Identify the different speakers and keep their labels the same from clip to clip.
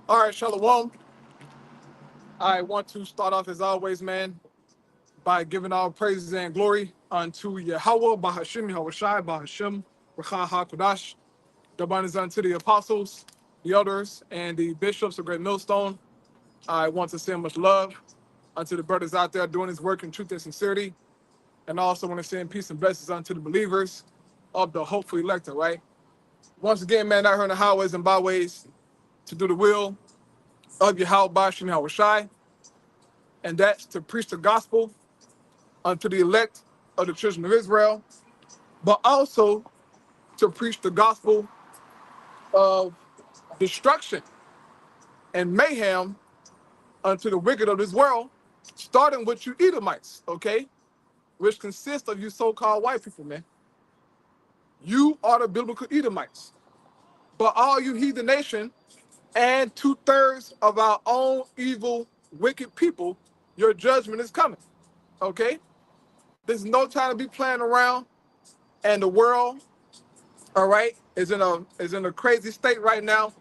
Speaker 1: All right, Shalom. I want to start off as always, man, by giving all praises and glory unto Yahweh, Bahashim, Yahushai, Bahashim, Racha HaKodash. The is unto the apostles, the elders, and the bishops of Great Millstone. I want to send much love unto the brothers out there doing his work in truth and sincerity. And I also want to send peace and blessings unto the believers of the hopeful elect, right? Once again, man, out here in the highways and byways to do the will of Yahweh, Bahashim, Yahushai. And that's to preach the gospel unto the elect of the children of Israel, but also to preach the gospel of destruction and mayhem unto the wicked of this world, starting with you Edomites, okay? Which consists of you so-called white people, man. You are the biblical Edomites. But all you heathen nation and 2/3 of our own evil, wicked people, your judgment is coming, okay? There's no time to be playing around, and the world, all right, is in a crazy state right now.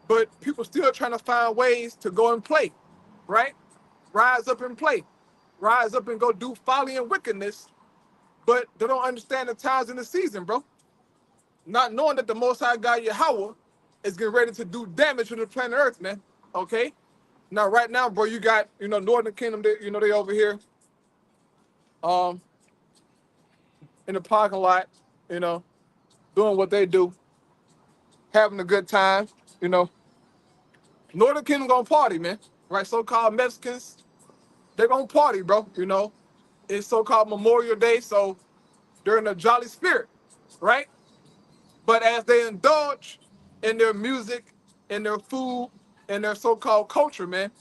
Speaker 1: But people still trying to find ways to go and play, right? Rise up and play, rise up and go do folly and wickedness. But they don't understand the times and the season, bro. Not knowing that the Most High God Yahweh is getting ready to do damage to the planet Earth, man. Okay. Now, right now, bro, you got Northern Kingdom. They over here, in the parking lot, doing what they do, having a good time, Northern Kingdom gonna party, man. Right? So-called Mexicans, they gonna party, bro. It's so-called Memorial Day, so they're in a jolly spirit, right? But as they indulge in their music, in their food, in their so-called culture, man,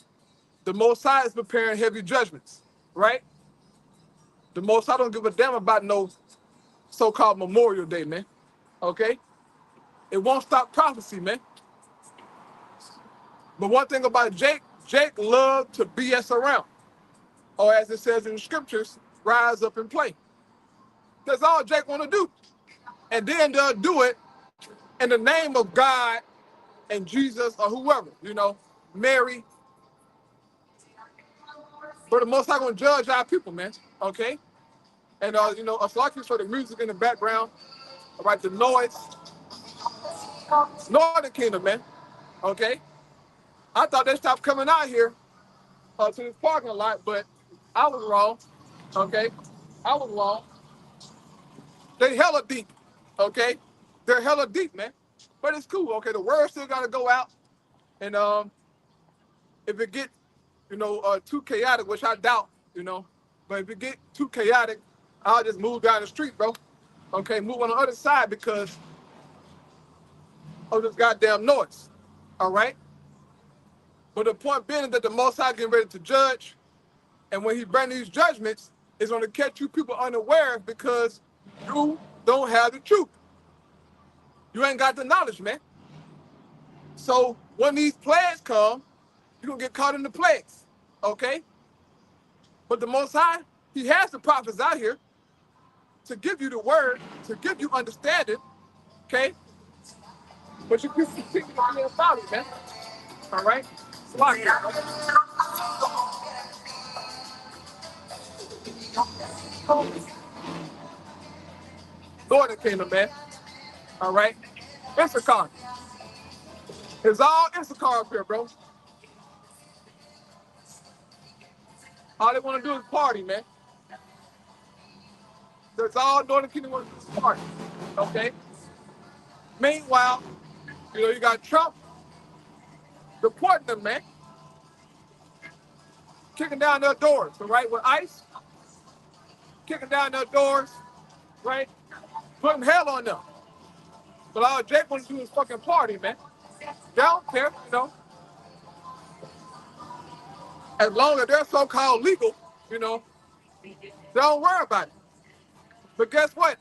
Speaker 1: the Most High is preparing heavy judgments, right? The Most High don't give a damn about no so-called Memorial Day, man. Okay? It won't stop prophecy, man. But one thing about Jake loved to BS around. Or as it says in the scriptures, rise up and play. That's all Jake want to do. And then they'll do it in the name of God and Jesus or whoever, Mary. But the Most High gonna judge our people, man. Okay? And us lucky for the music in the background, all right, the noise. Northern Kingdom, man. Okay? I thought they stopped coming out here to this parking lot, but I was wrong. Okay? I was wrong. They hella deep. Okay? They're hella deep, man. But it's cool. Okay, the word still gotta go out. And if it get, too chaotic, which I doubt, but if it get too chaotic, I'll just move down the street, bro. Okay, move on the other side because of this goddamn noise. All right? But the point being is that the Most High getting ready to judge, and when he bring these judgments, it's going to catch you people unaware because you don't have the truth. You ain't got the knowledge, man. So when these plagues come, you're going to get caught in the plagues, okay? But the Most High, he has the prophets out here to give you the word, to give you understanding, okay? But you people continue to be about it, man. All right? Slock it. Northern Kingdom, man. All right? Issachar. It's all Issachar up here, bro. All they want to do is party, man. So it's all Northern Kingdom wants to do is party, okay? Meanwhile, you got Trump deporting them, man. Kicking down their doors, all right, with ICE. Kicking down their doors, right? Putting hell on them. But all Jake wants to do is fucking party, man. They don't care, As long as they're so-called legal, they don't worry about it. But guess what?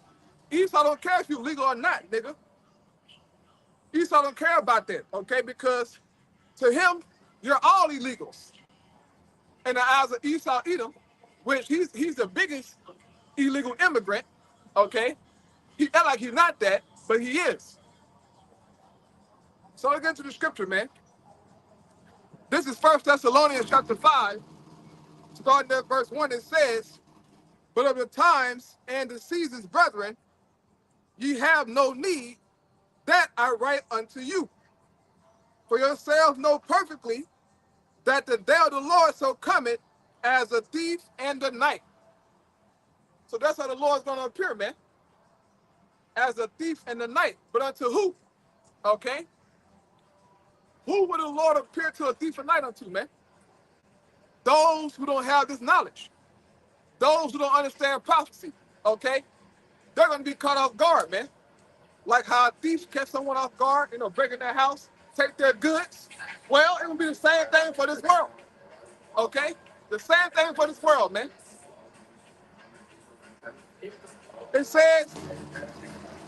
Speaker 1: Esau don't care if you're legal or not, nigga. Esau don't care about that, okay? Because to him, you're all illegals. In the eyes of Esau Edom, which he's the biggest illegal immigrant, okay? He act like he's not that, but he is. So let's get to the scripture, man. This is 1 Thessalonians chapter 5, starting at verse 1. It says, "But of the times and the seasons, brethren, ye have no need that I write unto you. For yourselves know perfectly that the day of the Lord so cometh as a thief in the night." So that's how the Lord's going to appear, man. As a thief in the night. But unto who? Okay? Who would the Lord appear to a thief in the night unto, man? Those who don't have this knowledge. Those who don't understand prophecy. Okay? They're going to be caught off guard, man. Like how a thief catch someone off guard, break in their house, take their goods. Well, it will be the same thing for this world. Okay? The same thing for this world, man. It says,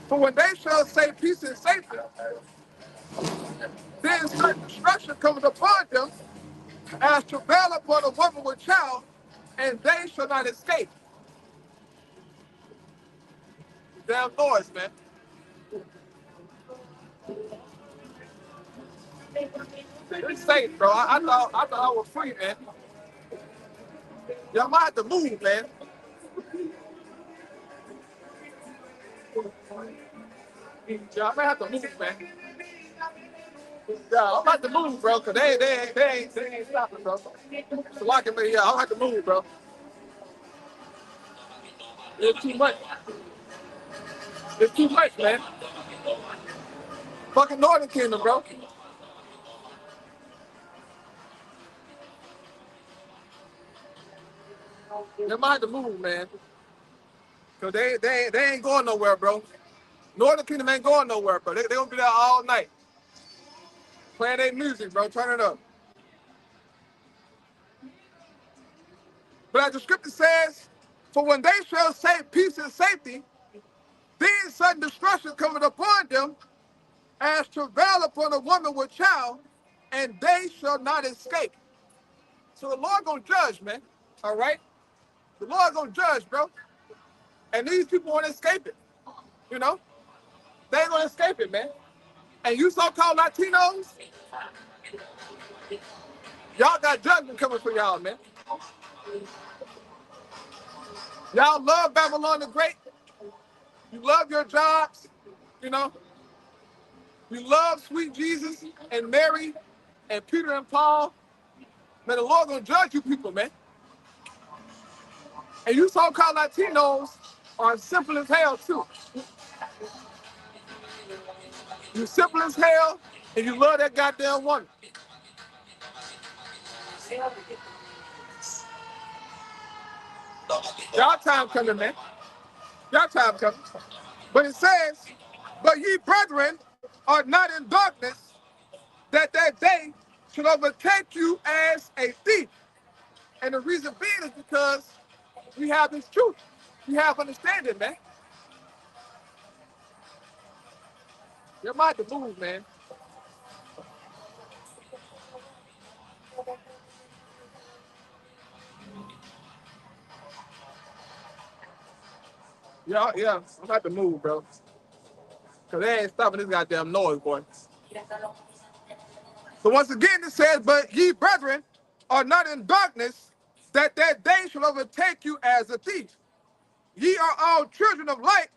Speaker 1: "For when they shall say peace and safety, then certain destruction cometh upon them, as travail upon a woman with child, and they shall not escape." Damn noise, man. It's safe, bro. I thought I was free, man. Y'all might have to move, man. Y'all might have to move, man. Yeah, I'm about to move, bro, because they ain't stopping, bro. So locking me, yeah, I'll have to move, bro. It's too much. It's too much, man. Fucking Northern Kingdom, bro. They might have to move, man. Because they ain't going nowhere, bro. Northern Kingdom ain't going nowhere, bro. They gonna be there all night. Playing their music, bro. Turn it up. But as the scripture says, "For when they shall say peace and safety, then sudden destruction cometh upon them, as travail upon a woman with child, and they shall not escape." So the Lord gonna judge, man. All right? The Lord gonna judge, bro. And these people wanna escape it. You know? They ain't gonna escape it, man. And you so-called Latinos, y'all got judgment coming for y'all, man. Y'all love Babylon the Great. You love your jobs, you know. You love sweet Jesus and Mary and Peter and Paul. Man, the Lord gonna judge you people, man. And you so-called Latinos are simple as hell, too. You simple as hell, and you love that goddamn woman. Y'all time coming, man. Y'all time coming. But it says, "But ye brethren are not in darkness, that day should overtake you as a thief." And the reason being is because we have this truth. We have understanding, man. Your mind to move, man. Yeah, I'm about to move, bro. Because they ain't stopping this goddamn noise, boy. So once again, it says, "But ye brethren are not in darkness, that day shall overtake you as a thief. Ye are all children of light,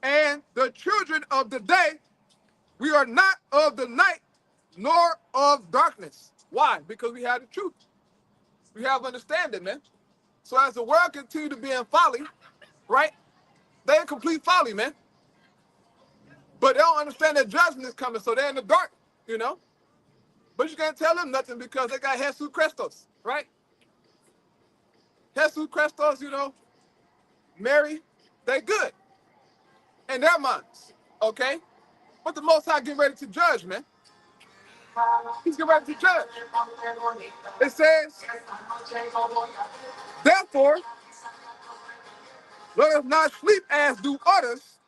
Speaker 1: and the children of the day. We are not of the night, nor of darkness." Why? Because we have the truth. We have understanding, man. So as the world continue to be in folly, right? They in complete folly, man. But they don't understand that judgment is coming, so they're in the dark, you know? But you can't tell them nothing because they got Jesus Christos, right? Jesus Christos, Mary, they good in their minds, okay? But the Most High getting ready to judge, man. He's getting ready to judge. It says, "Therefore, let us not sleep as do others,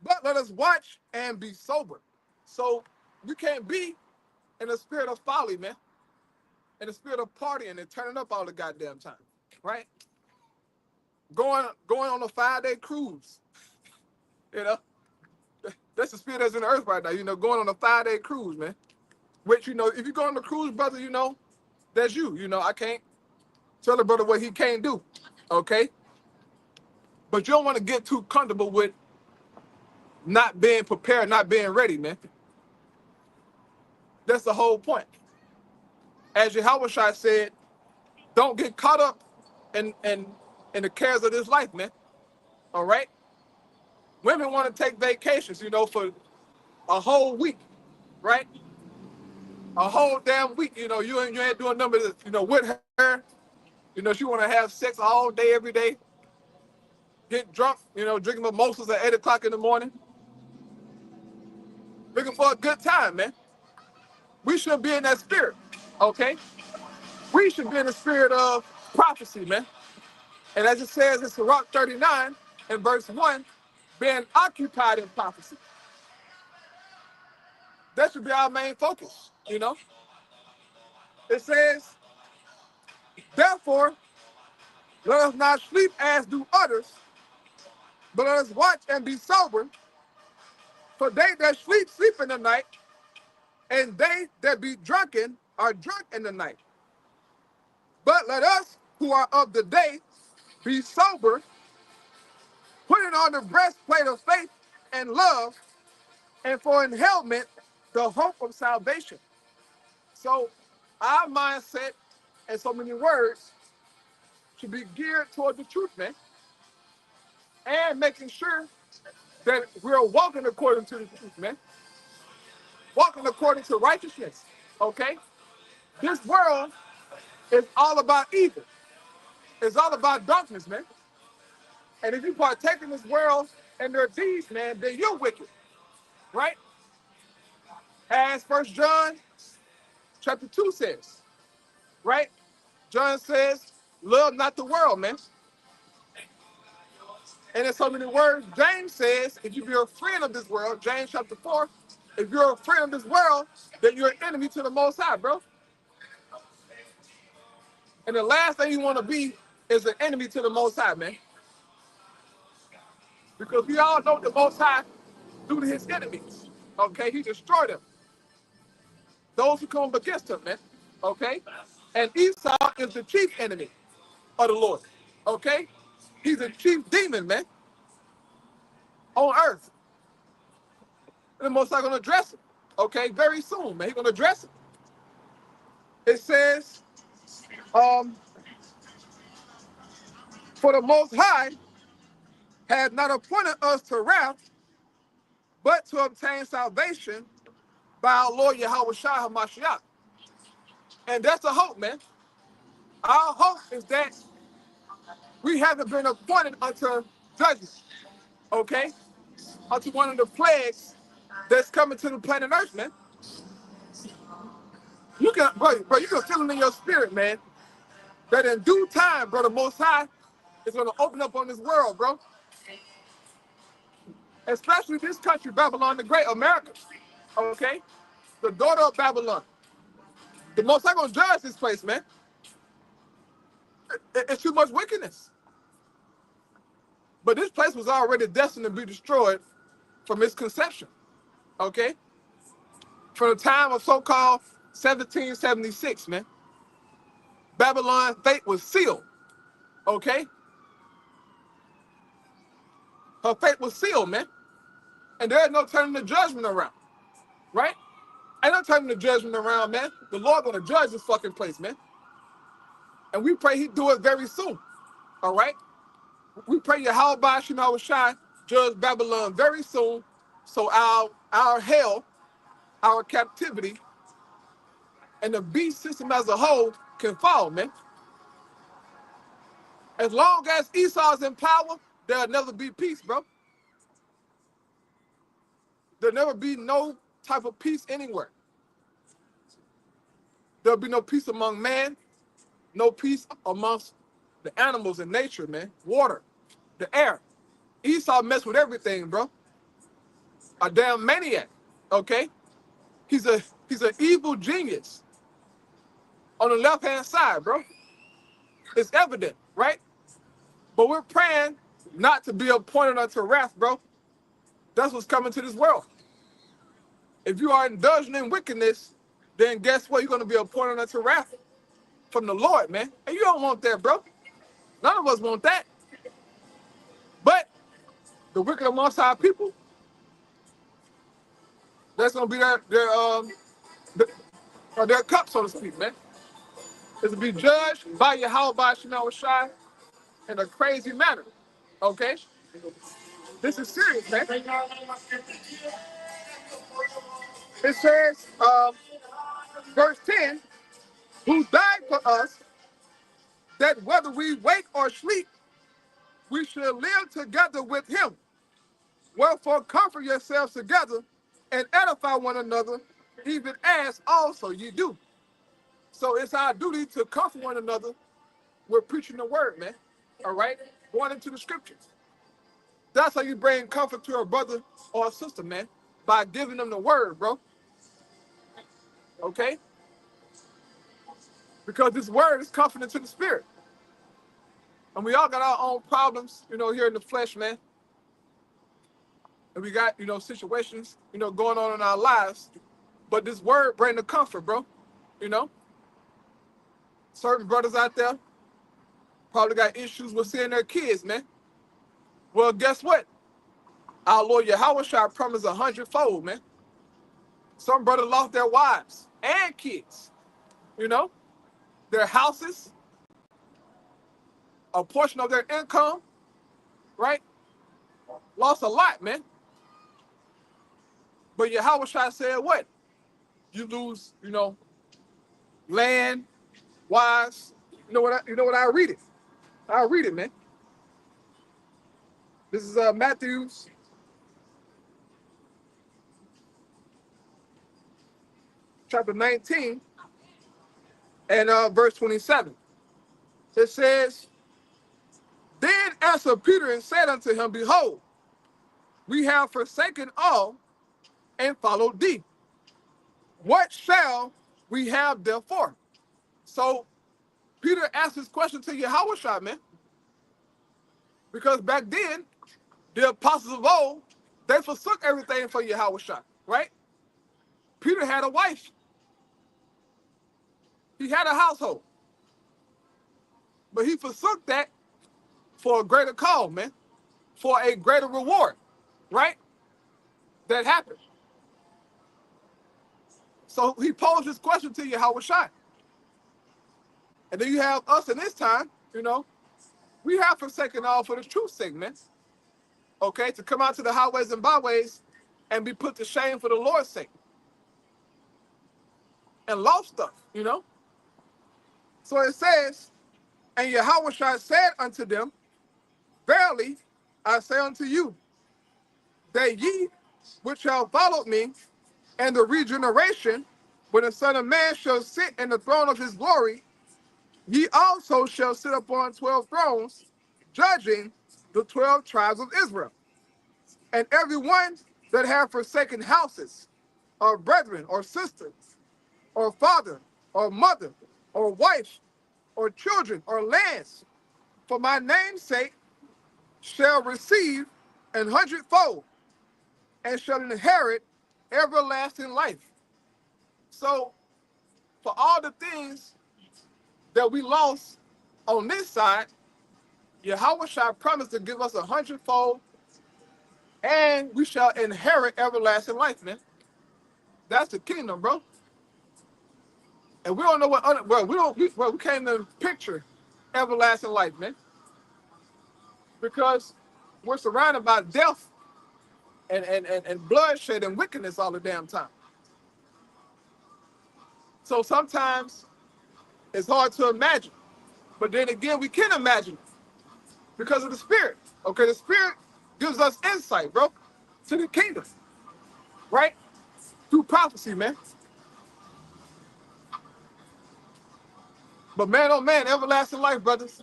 Speaker 1: but let us watch and be sober." So you can't be in the spirit of folly, man. In the spirit of partying and turning up all the goddamn time, right? Going on a 5-day cruise, you know? That's the spirit that's in the earth right now, going on a 5-day cruise, man. Which, if you go on the cruise, brother, that's you. I can't tell a brother what he can't do. Okay? But you don't want to get too comfortable with not being prepared, not being ready, man. That's the whole point. As Yahweh said, don't get caught up in the cares of this life, man. All right? Women want to take vacations, for a whole week, right? A whole damn week, you ain't doing nothing with her. She want to have sex all day, every day. Get drunk, drinking mimosas at 8 o'clock in the morning. Looking for a good time, man. We should be in that spirit, okay? We should be in the spirit of prophecy, man. And as it says in Sirach 39 and verse 1, being occupied in prophecy. That should be our main focus, It says, therefore, let us not sleep as do others, but let us watch and be sober. For they that sleep, sleep in the night, and they that be drunken are drunk in the night. But let us who are of the day be sober, putting on the breastplate of faith and love, and for an helmet, the hope of salvation. So our mindset, in so many words, should be geared toward the truth, man. And making sure that we're walking according to the truth, man. Walking according to righteousness, okay? This world is all about evil. It's all about darkness, man. And if you partake in this world and their deeds, man, then you're wicked, right? As 1 John chapter 2 says, right? John says, love not the world, man. And in so many words, James says, if you be a friend of this world, James chapter 4, if you're a friend of this world, then you're an enemy to the Most High, bro. And the last thing you want to be is an enemy to the Most High, man. Because we all know the Most High do to his enemies, okay? He destroyed them. Those who come against him, man, okay? And Esau is the chief enemy of the Lord, okay? He's a chief demon, man, on earth. And the Most High going to address him, okay? Very soon, man, he's going to address him. It says, for the Most High had not appointed us to wrath, but to obtain salvation by our Lord Yahweh Shai HaMashiach. And that's the hope, man. Our hope is that we haven't been appointed unto judgment, okay? Unto one of the plagues that's coming to the planet Earth, man. You can, bro, you can feel it in your spirit, man, that in due time, bro, the Most High is going to open up on this world, bro. Especially this country, Babylon the Great, America, okay? The daughter of Babylon. The Most High going to judge this place, man. It's too much wickedness. But this place was already destined to be destroyed from its conception, okay? From the time of so-called 1776, man. Babylon's fate was sealed, okay? Her fate was sealed, man. And there's no turning the judgment around, right? Ain't no turning the judgment around, man. The Lord gonna judge this fucking place, man. And we pray he do it very soon, all right? We pray Yahweh Shai Shai judge Babylon very soon, so our hell, our captivity, and the beast system as a whole can fall, man. As long as Esau's in power, there'll never be peace, bro. There'll never be no type of peace anywhere. There'll be no peace among man, no peace amongst the animals in nature, man. Water, the air. Esau messed with everything, bro. A damn maniac, okay? He's an evil genius. On the left-hand side, bro. It's evident, right? But we're praying not to be appointed unto wrath, bro. That's what's coming to this world. If you are indulging in wickedness, then guess what? You're going to be appointed unto wrath from the Lord, man. And you don't want that, bro. None of us want that. But the wicked amongst our people, that's going to be their cup, so to speak, man. Is to be judged by Yahweh, by Shema Shai, in a crazy manner. Okay? This is serious, man. It says, verse 10, who died for us, that whether we wake or sleep, we should live together with him. Wherefore comfort yourselves together and edify one another, even as also ye do. So it's our duty to comfort one another. We're preaching the word, man. All right? Going into the scriptures. That's how you bring comfort to a brother or a sister, man. By giving them the word, bro. Okay? Because this word is comforting to the spirit. And we all got our own problems, here in the flesh, man. And we got, situations, going on in our lives. But this word bring the comfort, bro. Certain brothers out there probably got issues with seeing their kids, man. Well, guess what? Our Lord Yahweh shall promise 100-fold, man. Some brothers lost their wives and kids, their houses, a portion of their income, right? Lost a lot, man. But Yahweh shall said what? You lose, land, wives. You know what? I read it. I'll read it, man. This is Matthew's chapter 19 and verse 27. It says, then answered Peter and said unto him, behold, we have forsaken all and followed thee. What shall we have therefore? So Peter asked this question to Yahweh, man. Because back then, the apostles of old, they forsook everything for Yahweh, right? Peter had a wife. He had a household. But he forsook that for a greater call, man. For a greater reward, right? That happened. So he posed this question to Yahweh. And then you have us in this time, we have forsaken all for the truth's sake, man. Okay, to come out to the highways and byways and be put to shame for the Lord's sake. And lost stuff, So it says, and Yahweh said unto them, verily I say unto you, that ye which shall follow me, and the regeneration, when the Son of Man shall sit in the throne of his glory, ye also shall sit upon 12 thrones, judging the 12 tribes of Israel. And every one that have forsaken houses, or brethren, or sisters, or father, or mother, or wife, or children, or lands, for my name's sake, shall receive 100-fold, and shall inherit everlasting life. So, for all the things that we lost on this side, Yahweh shall promise to give us 100-fold, and we shall inherit everlasting life, man. That's the kingdom, bro. And we don't know we can't even picture everlasting life, man. Because we're surrounded by death and bloodshed and wickedness all the damn time. So sometimes it's hard to imagine. But then again, we can imagine because of the Spirit. Okay, the Spirit gives us insight, bro, to the kingdom. Right? Through prophecy, man. But man, oh man, everlasting life, brothers.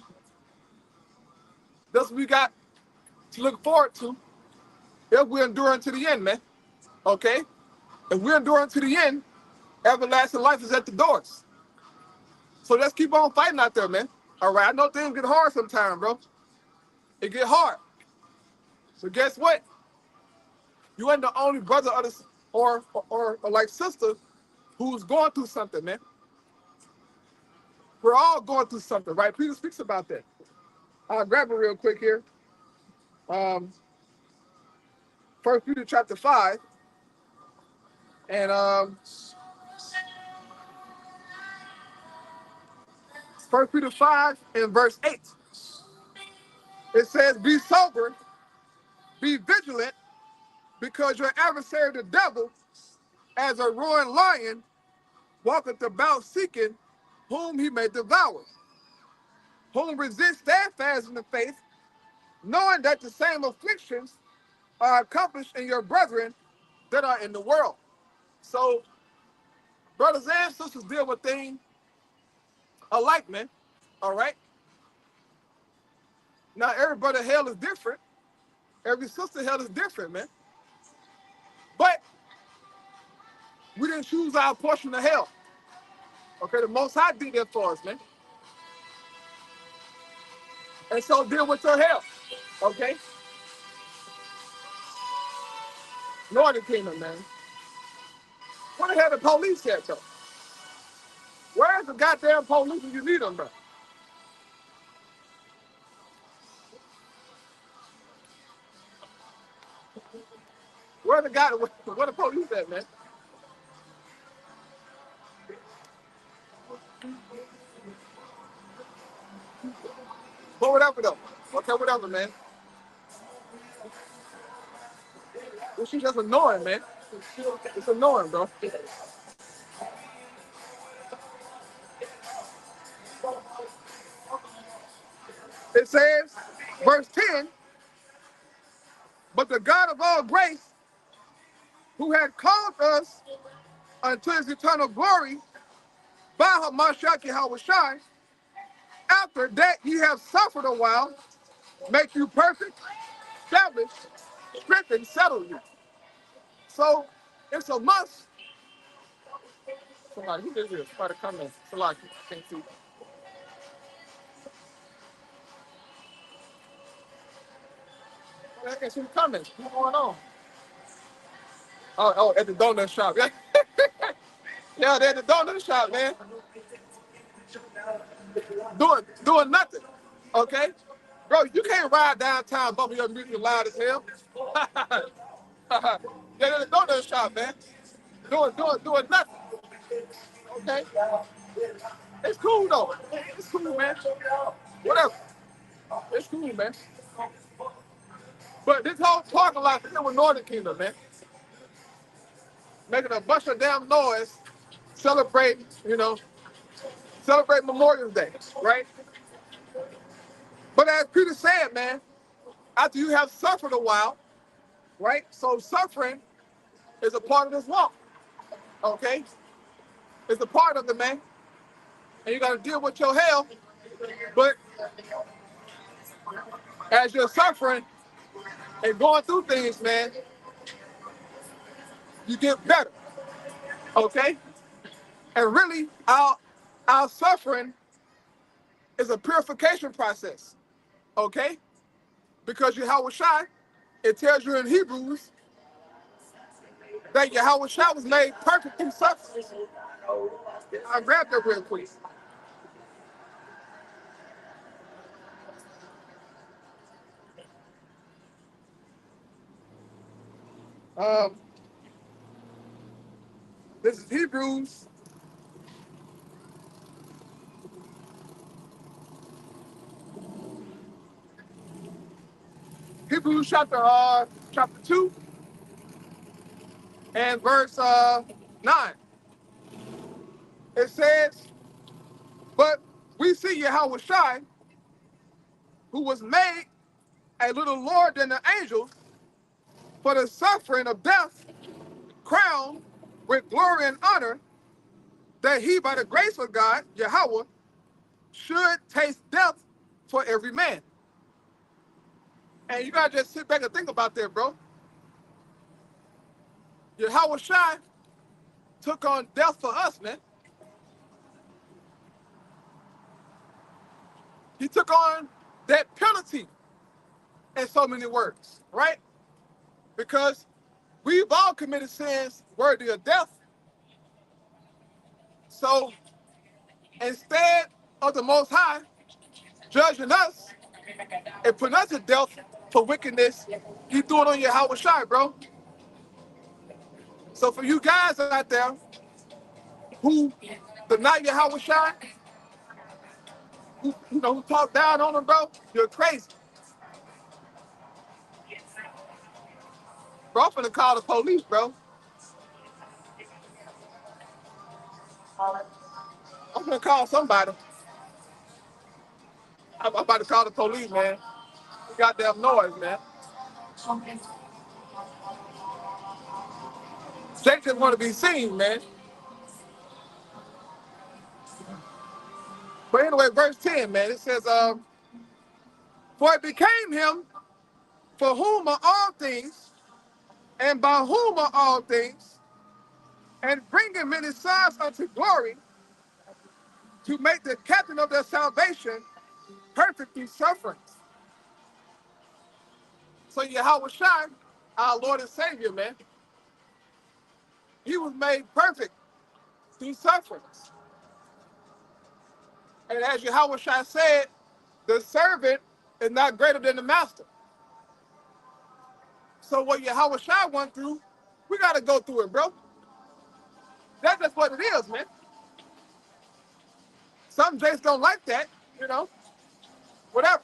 Speaker 1: That's what we got to look forward to if we're enduring to the end, man. Okay? If we're enduring to the end, everlasting life is at the doors. So let's keep on fighting out there, man. All right? I know things get hard sometimes, bro. It get hard. So guess what? You ain't the only brother or like sister who's going through something, man. We're all going through something, right? Peter speaks about that. I'll grab it real quick here. 1 Peter chapter 5. And 1 Peter 5 and verse 8. It says, be sober, be vigilant, because your adversary, the devil, as a roaring lion, walketh about seeking whom he may devour, whom resist steadfast in the faith, knowing that the same afflictions are accomplished in your brethren that are in the world. So, brothers and sisters deal with things alike, man. All right? Now, every brother hell is different. Every sister hell is different, man. But we didn't choose our portion of hell. Okay, the Most High did that for us, man. And so deal with your hell. Okay? Northern Kingdom, man. Where the hell the police at, though? Where's the goddamn police when you need them, bro? Where the police at, man? But whatever, though. Okay, whatever, man. This shit just annoying, man. It's annoying, bro. It says, verse 10, but the God of all grace, who had called us unto his eternal glory by Hamashiach Yahushua, after that ye have suffered a while, make you perfect, establish, strengthen, settle you. So it's a must. Somebody, who is this? Somebody come in. Somebody, I can't see. I can't see the comments. What's going on? Oh, at the donut shop. Yeah, yeah, they're at the donut shop, man. Doing nothing. Okay? Bro, you can't ride downtown bumping your music loud as hell. They're at the donut shop, man. Doing nothing. Okay? It's cool though. It's cool, man. Whatever. It's cool, man. But this whole parking lot here with Northern Kingdom, man. Making a bunch of damn noise, celebrating, celebrate Memorial Day, right? But as Peter said, man, after you have suffered a while, right? So suffering is a part of this walk, okay? It's a part of it, man. And you got to deal with your hell. But as you're suffering and going through things, man, you get better, okay? And really, our suffering is a purification process, okay? Because Yahushua, it tells you in Hebrews that Yahushua was made perfect through suffering. I'll grab that real quick. This is Hebrews. Hebrews chapter 2 and verse 9. It says, but we see Yahushua, who was made a little lower than the angels for the suffering of death, crowned with glory and honor, that he, by the grace of God, Yahweh, should taste death for every man. And you gotta just sit back and think about that, bro. Yahushua took on death for us, man. He took on that penalty in so many words, right? Because we've all committed sins worthy of death. So instead of the Most High judging us and putting us to death for wickedness, he threw it on Yahweh Shai, bro. So for you guys out there who deny Yahweh Shai, who talk down on him, bro, you're crazy. Bro, I'm finna call the police, bro. I'm finna call somebody. I'm about to call the police, man. Goddamn noise, man. They just want to be seen, man. But anyway, verse 10, man, it says, for it became him for whom are all things, and by whom are all things, and bringing many sons unto glory, to make the captain of their salvation perfect through sufferings. So Yahweh Shai, our Lord and Savior, man, he was made perfect through sufferings. And as Yahweh Shai said, the servant is not greater than the master. So what Yahweh Shai went through, we got to go through it, bro. That's just what it is, man. Some Jays don't like that, whatever.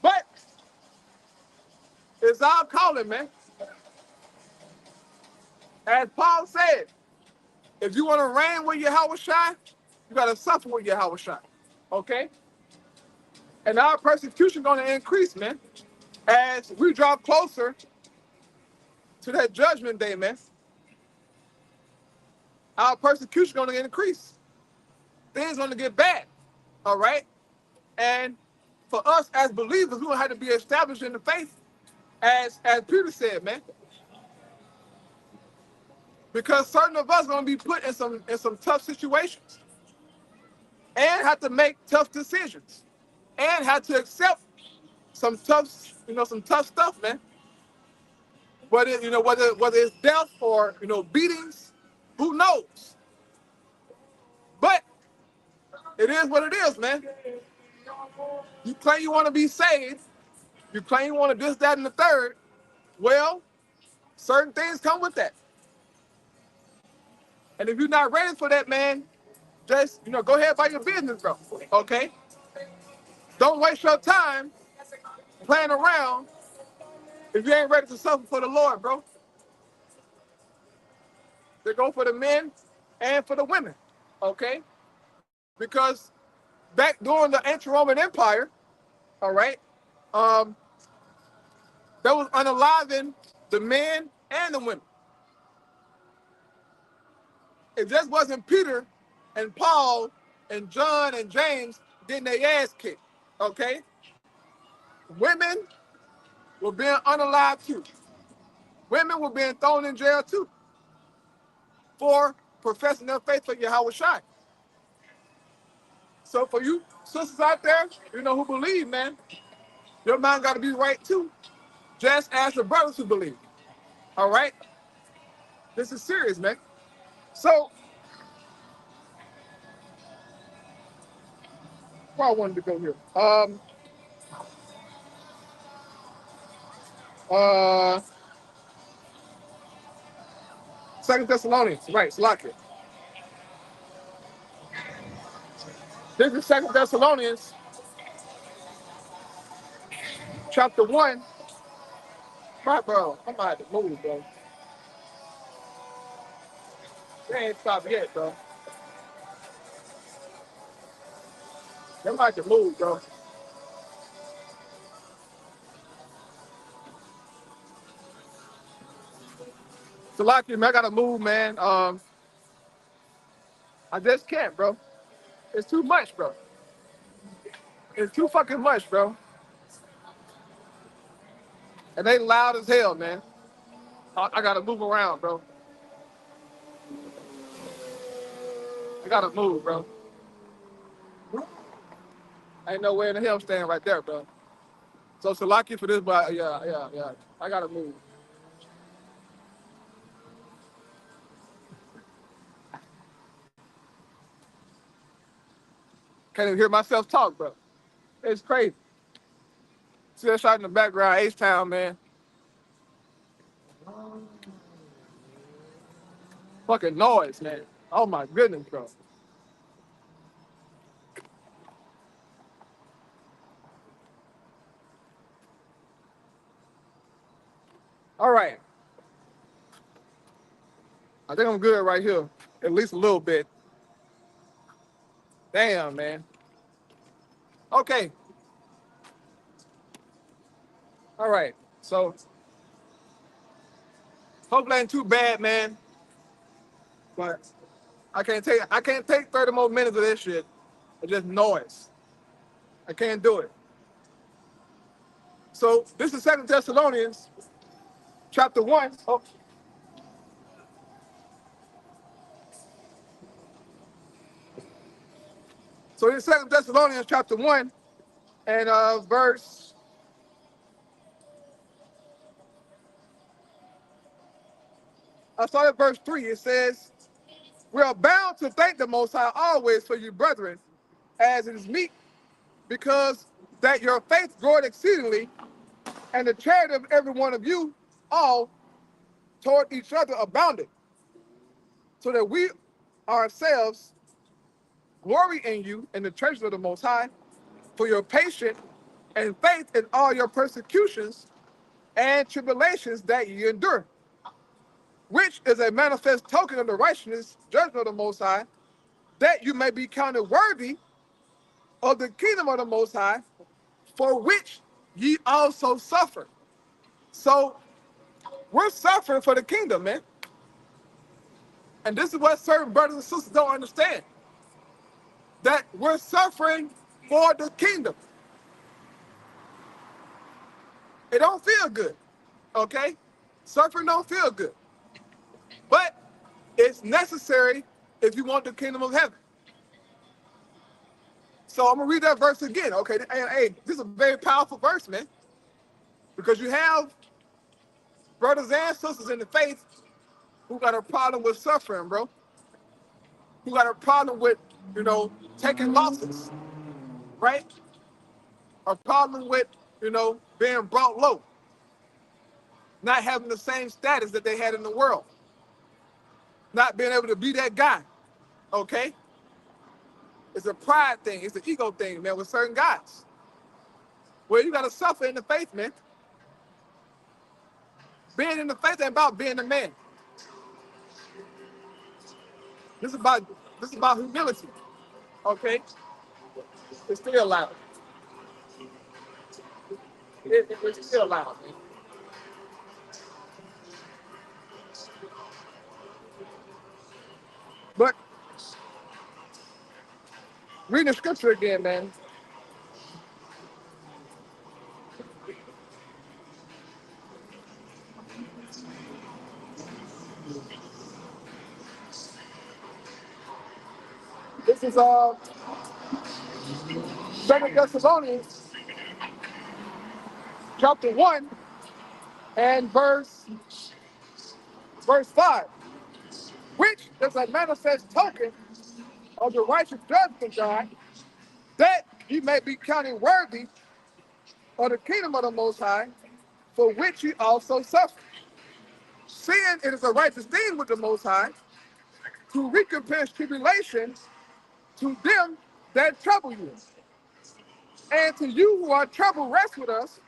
Speaker 1: But it's our calling, man. As Paul said, if you want to reign with Yahweh Shai, you got to suffer with Yahweh Shai, okay? And our persecution going to increase, man, as we draw closer to that judgment day, man. Our persecution going to increase. Things going to get bad, all right? And for us as believers, we're going to have to be established in the faith, as Peter said, man. Because certain of us are going to be put in some tough situations and have to make tough decisions and have to accept some tough stuff, man. Whether it's death or beatings, who knows? But it is what it is, man. You claim you want to be saved, you claim you want to this, that, and the third. Well, certain things come with that. And if you're not ready for that, man, just go ahead about your business, bro. Okay? Don't waste your time playing around if you ain't ready to suffer for the Lord, bro. They go for the men and for the women, okay? Because back during the ancient Roman Empire, all right, that was unaliving the men and the women. It just wasn't Peter and Paul and John and James getting their ass kicked, okay? Women were being unalived too. Women were being thrown in jail too for professing their faith for Yahweh Shai. So for you sisters out there, who believe, man, your mind got to be right too, just as the brothers who believe. All right? This is serious, man. So, where I wanted to go here. Uh, 2 Thessalonians, right, Salakia. This is 2 Thessalonians, chapter 1. Right, bro, I'm about to move, bro. They ain't stopped yet, bro. They might have to move, bro. Salakia, man, I gotta move, man. I just can't, bro. It's too much, bro. It's too fucking much, bro. And they loud as hell, man. I gotta move around, bro. I gotta move, bro. Ain't no way in the hell I'm staying right there, bro. So Salaki for this, but yeah. I gotta move. Can't even hear myself talk, bro. It's crazy. See that shot in the background, H-Town, man. Fucking noise, man. Oh my goodness, bro. All right. I think I'm good right here. At least a little bit. Damn, man. Okay. All right. So hopefully ain't too bad, man. But I can't take 30 more minutes of this shit. It's just noise. I can't do it. So this is 2 Thessalonians chapter 1. Oh. So in 2 Thessalonians chapter 1 and verse, I started at verse 3. It says, we are bound to thank the Most High always for you, brethren, as it is meet, because that your faith groweth exceedingly, and the charity of every one of you all toward each other abounded, so that we ourselves glory in you in the treasures of the Most High, for your patience and faith in all your persecutions and tribulations that ye endure, which is a manifest token of the righteousness judgment of the Most High, that you may be counted worthy of the kingdom of the Most High, for which ye also suffer. So we're suffering for the kingdom, man. And this is what certain brothers and sisters don't understand. That we're suffering for the kingdom. It don't feel good, okay? Suffering don't feel good. But it's necessary if you want the kingdom of heaven. So I'm going to read that verse again, okay? Hey, this is a very powerful verse, man. Because you have brothers and sisters in the faith who got a problem with suffering, bro. Who got a problem with, taking losses, right? A problem with, being brought low. Not having the same status that they had in the world. Not being able to be that guy, okay? It's a pride thing. It's an ego thing, man, with certain guys. Well, you got to suffer in the faith, man. Being in the faith ain't about being a man. This is about humility, okay? It's still loud. It's still loud, man. But reading the scripture again, man. This is 2 Thessalonians chapter 1 and verse 5, which is a manifest token of the righteous judgment of God, that ye may be counted worthy of the kingdom of the Most High, for which ye also suffer. Seeing it is a righteous thing with the Most High, to recompense tribulation to them that trouble you. And to you who are troubled, rest with us,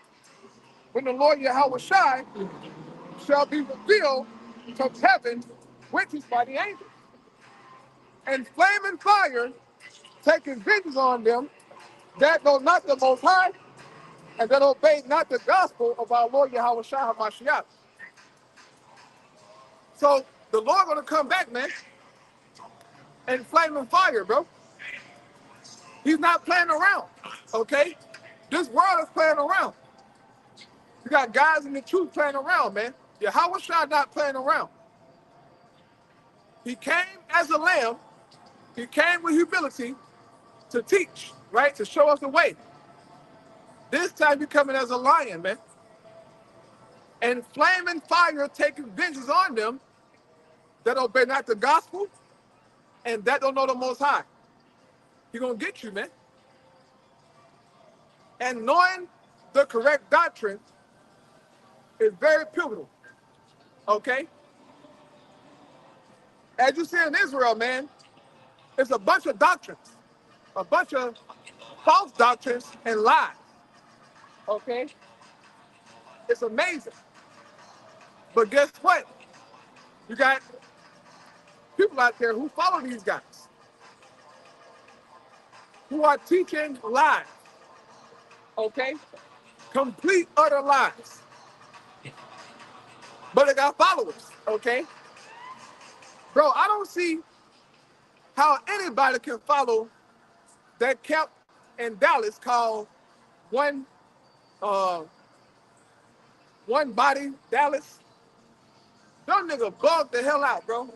Speaker 1: when the Lord Yahweh shall be revealed from heaven, which is by the angels. And flaming fire taking vengeance on them that know not the Most High, and that obey not the gospel of our Lord Yahweh HaMashiach. So the Lord gonna come back, man, and flaming fire, bro. He's not playing around, okay? This world is playing around. You got guys in the truth playing around, man. Yahweh not playing around. He came as a lamb. He came with humility to teach, right? To show us the way. This time he's coming as a lion, man. And flaming fire taking vengeance on them that obey not the gospel and that don't know the Most High. He's going to get you, man. And knowing the correct doctrine is very pivotal, okay? As you see in Israel, man, it's a bunch of doctrines, a bunch of false doctrines and lies, okay? It's amazing. But guess what? You got people out there who follow these guys, who are teaching lies, okay? Complete, utter lies. But they got followers, okay? Bro, I don't see how anybody can follow that camp in Dallas called One Body Dallas. Them niggas bugged the hell out, bro.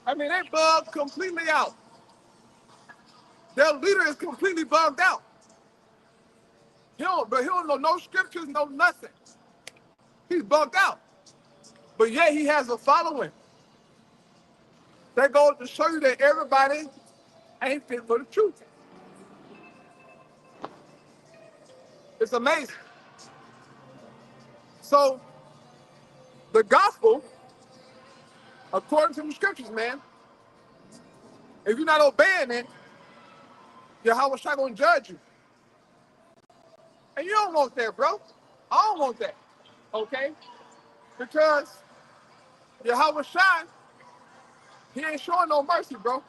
Speaker 1: I mean, they bugged completely out. Their leader is completely bugged out. He don't know no scriptures, no nothing. He's bugged out. But yet he has a following. That goes to show you that everybody ain't fit for the truth. It's amazing. So, the gospel, according to the scriptures, man, if you're not obeying it, Yahweh Shai gonna judge you. And you don't want that, bro. I don't want that, okay? Because Yahweh Shai, he ain't showing no mercy, bro.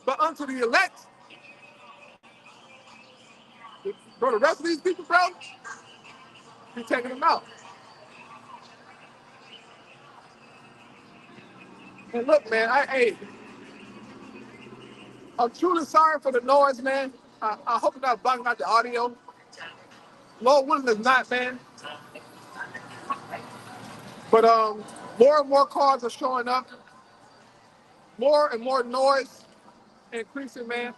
Speaker 1: But unto the elect, bro, the rest of these people, bro, he's taking them out. And look, man, I'm truly sorry for the noise, man. I hope it's not blocking out the audio. Lord willing, it's not, man. But more and more cars are showing up. More and more noise increasing, man.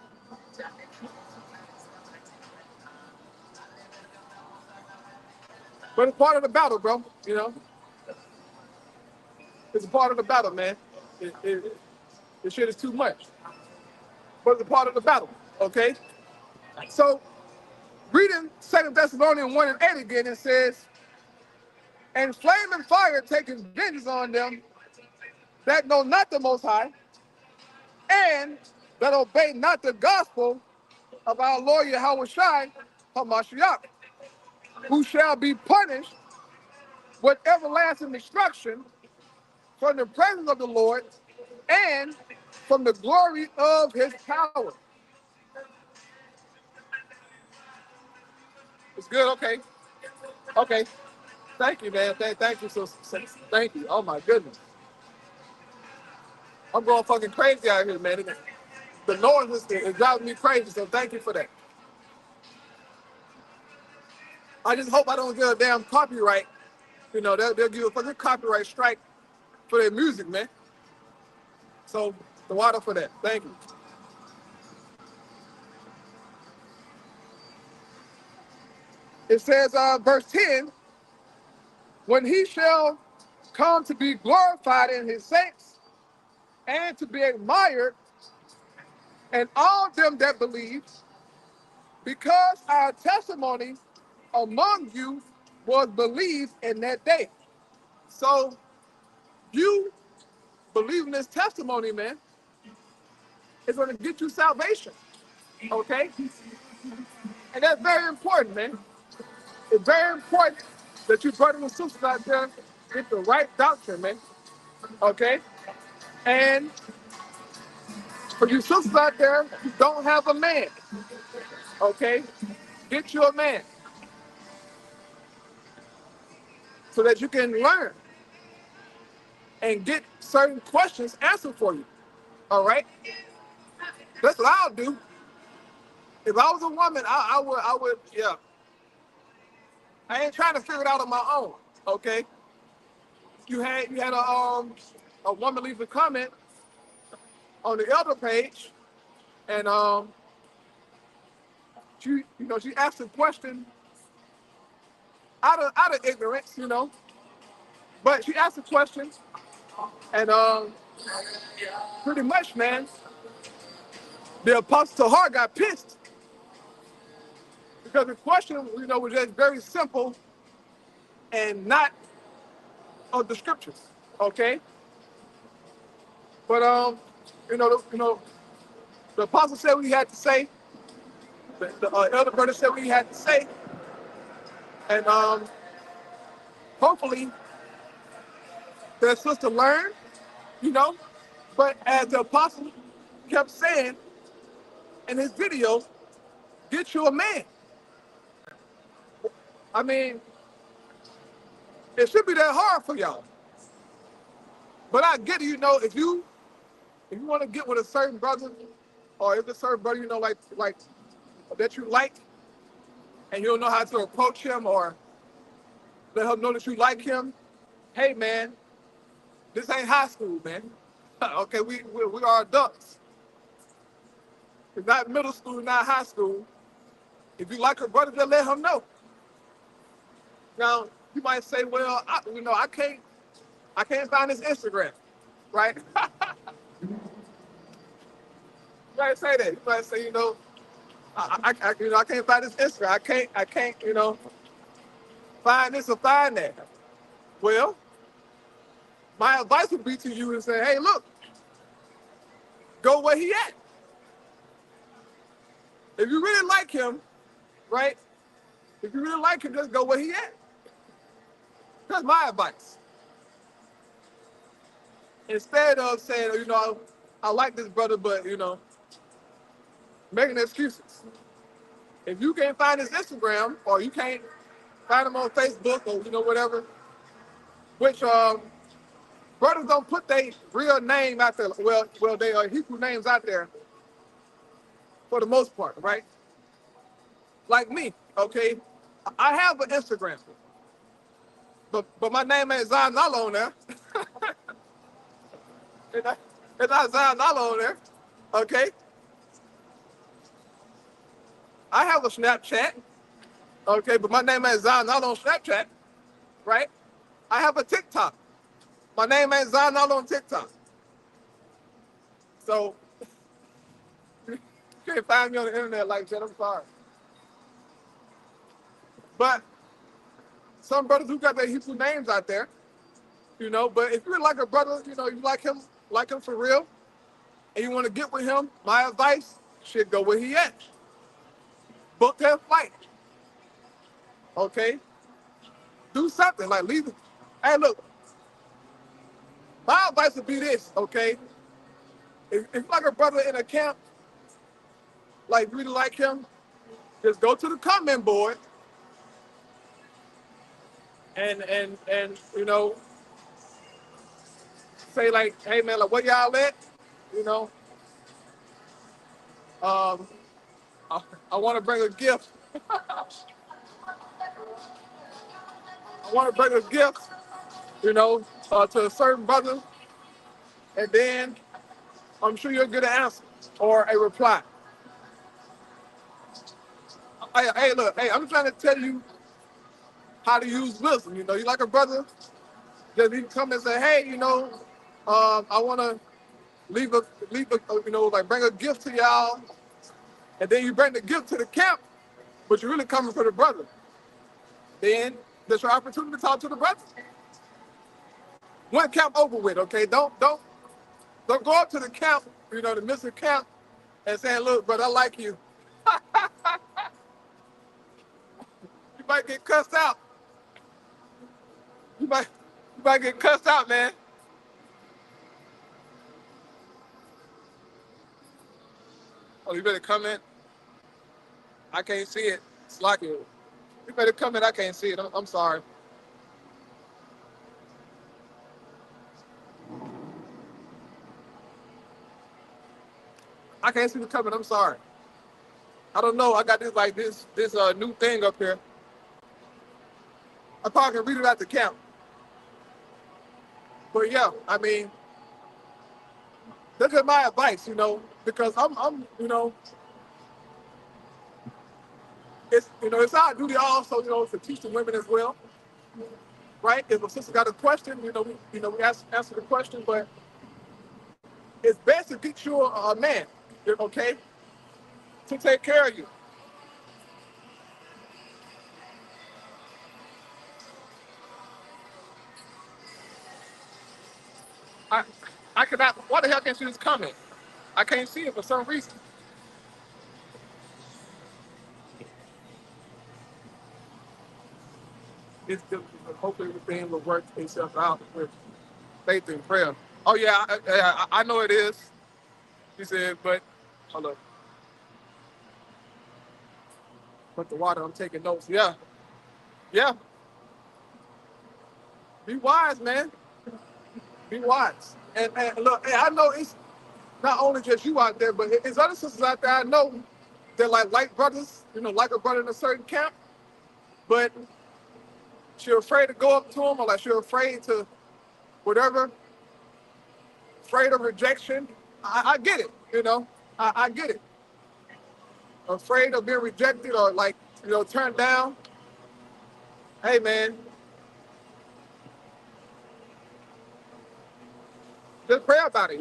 Speaker 1: But it's part of the battle, bro, you know? It's a part of the battle, man. This shit is too much. But it's a part of the battle, okay? So, reading 2 Thessalonians 1 and 8 again, it says, and flaming fire taking vengeance on them that know not the Most High, and that obey not the gospel of our Lord Yahweh Shai, HaMashiach, who shall be punished with everlasting destruction from the presence of the Lord and from the glory of his power. It's good, okay. Okay. Thank you, man. Thank you. So thank you. Oh my goodness. I'm going fucking crazy out here, man. The noise is driving me crazy, so thank you for that. I just hope I don't get a damn copyright. You know, they'll give a fucking copyright strike for their music, man. So, the water for that. Thank you. It says, verse 10, when he shall come to be glorified in his saints and to be admired and all them that believe, because our testimony among you was believed in that day. So, you believing this testimony, man, is going to get you salvation, okay? And that's very important, man. It's very important that you brothers and sisters out there get the right doctrine, man, okay? And for you sisters out there who don't have a man, okay, get you a man so that you can learn and get certain questions answered for you, all right? That's what I'll do. If I was a woman, I would, yeah. I ain't trying to figure it out on my own, okay? You had a woman leave a comment on the elder page, and she asked a question out of ignorance, you know, but she asked a question, and Pretty much, man. The apostle to heart got pissed because the question, was just very simple and not of the scriptures. Okay, but the apostle said what he had to say. The elder brother said what he had to say, and hopefully the sister learned. You know, but as the apostle kept saying in his video, get you a man. I mean, it should be that hard for y'all. But I get it, if you want to get with a certain brother, or if a certain brother, like that you like, and you don't know how to approach him or let him know that you like him, hey man, this ain't high school, man. Okay, we are adults. It's not middle school, not high school. If you like a brother, just let him know. Now, you might say, well, I can't find his Instagram, right? You might say that. You might say, I can't find his Instagram. I can't, find this or find that. Well, my advice would be to you and say, hey, look, go where he at. If you really like him, right? If you really like him, just go where he at. That's my advice. Instead of saying, I like this brother, but, making excuses. If you can't find his Instagram or you can't find him on Facebook or, whatever, which brothers don't put their real name out there. Well, they are Hebrew names out there for the most part, right? Like me, okay? I have an Instagram, but my name ain't Zion Nala on there. It's not Zion Nala on there, okay? I have a Snapchat, okay, but my name ain't Zion Nala on Snapchat, right? I have a TikTok. My name ain't Zion Nala on TikTok. So, you can't find me on the internet like that, I'm sorry. But some brothers who got their Hebrew names out there, but if you're like a brother, you like him for real, and you want to get with him, my advice, should go where he at. Book that flight. Okay? Do something, like leave it. Hey, look, my advice would be this, okay? If you're like a brother in a camp, like really like him, just go to the comment board and say like, hey man, like what y'all at? Um, I want to bring a gift. I want to bring a gift, to a certain brother, and then I'm sure you'll get an answer or a reply. Hey, look, hey, I'm trying to tell you how to use wisdom. You like a brother, just you come and say, hey, I want to leave a, like bring a gift to y'all, and then you bring the gift to the camp, but you're really coming for the brother. Then there's your opportunity to talk to the brother. One camp over with, okay? Don't go up to the camp, the missing camp, and saying, look, brother, I like you. You might get cussed out. You might get cussed out, man. Oh, you better comment. I can't see it. It's like it. You better comment. I can't see it. I'm sorry. I can't see the comment. I'm sorry. I don't know. I got this new thing up here. I probably can read it at the camp. But yeah, I mean, that's just my advice, because I'm it's our duty also, to teach the women as well, right? If a sister got a question, we answer the question, but it's best to get you a man, okay, to take care of you. I I cannot. Why the hell can't you just comment? I can't see it for some reason. It's difficult. Hopefully everything will work itself out with faith and prayer. Oh yeah, I know it is. He said, but hold up. But the water, I'm taking notes. Yeah, yeah. Be wise, man. Be wise. And look, hey, I know it's not only just you out there, but it's other sisters out there I know they're like brothers, like a brother in a certain camp, but she's afraid to go up to them, or like she's afraid to whatever, afraid of rejection. I get it. I get it. Afraid of being rejected or like, turned down. Hey man, just pray about it.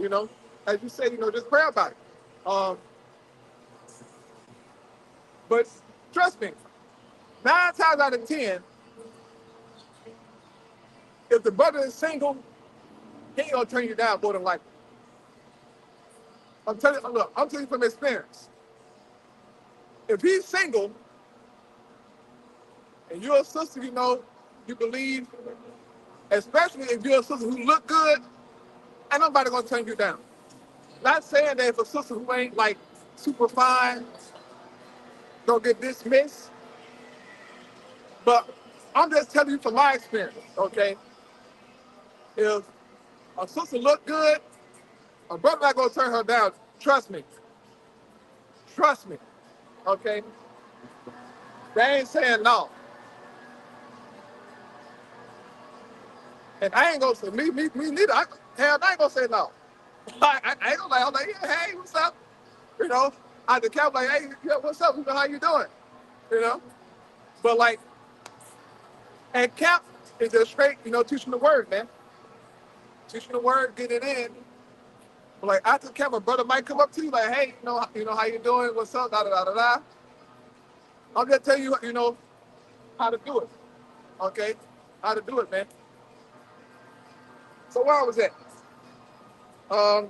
Speaker 1: As you say, just pray about it. Um, but trust me, 9 times out of 10, if the brother is single, he ain't gonna turn you down more than likely. I'm telling you from experience. If he's single and you're a sister, you believe, especially if you're a sister who look good, ain't nobody gonna turn you down. Not saying that if a sister who ain't like super fine don't get dismissed, but I'm just telling you from my experience, okay? If a sister look good, a brother not gonna turn her down. Trust me. Trust me. Okay? They ain't saying no. And I ain't gonna say me neither. Hell, I ain't gonna say no. I ain't gonna I'm like, yeah, hey, what's up? I the cap like, hey, yeah, what's up? How you doing? You know? But like at camp is just straight, teaching the word, man. Teaching the word, get it in. But like after camp, a brother might come up to you like, hey, how you doing? What's up? Da da da da da. I'm just telling you, how to do it. Okay? How to do it, man. So where I was at? Um,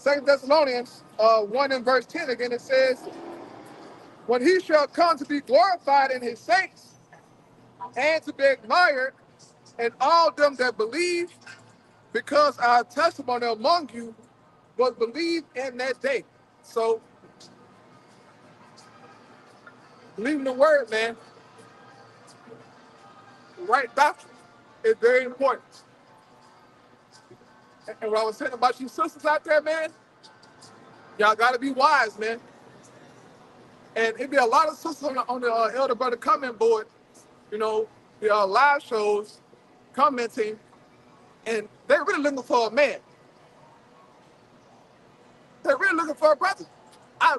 Speaker 1: 2 Thessalonians 1 and verse 10 again, it says, when he shall come to be glorified in his saints and to be admired in all them that believe, because our testimony among you was believed in that day. So, believing the word, man, the right doctrine is very important. And what I was saying about you sisters out there, man, y'all got to be wise, man. And it'd be a lot of sisters on the Elder Brother comment board, the live shows, commenting, and they're really looking for a man. They're really looking for a brother.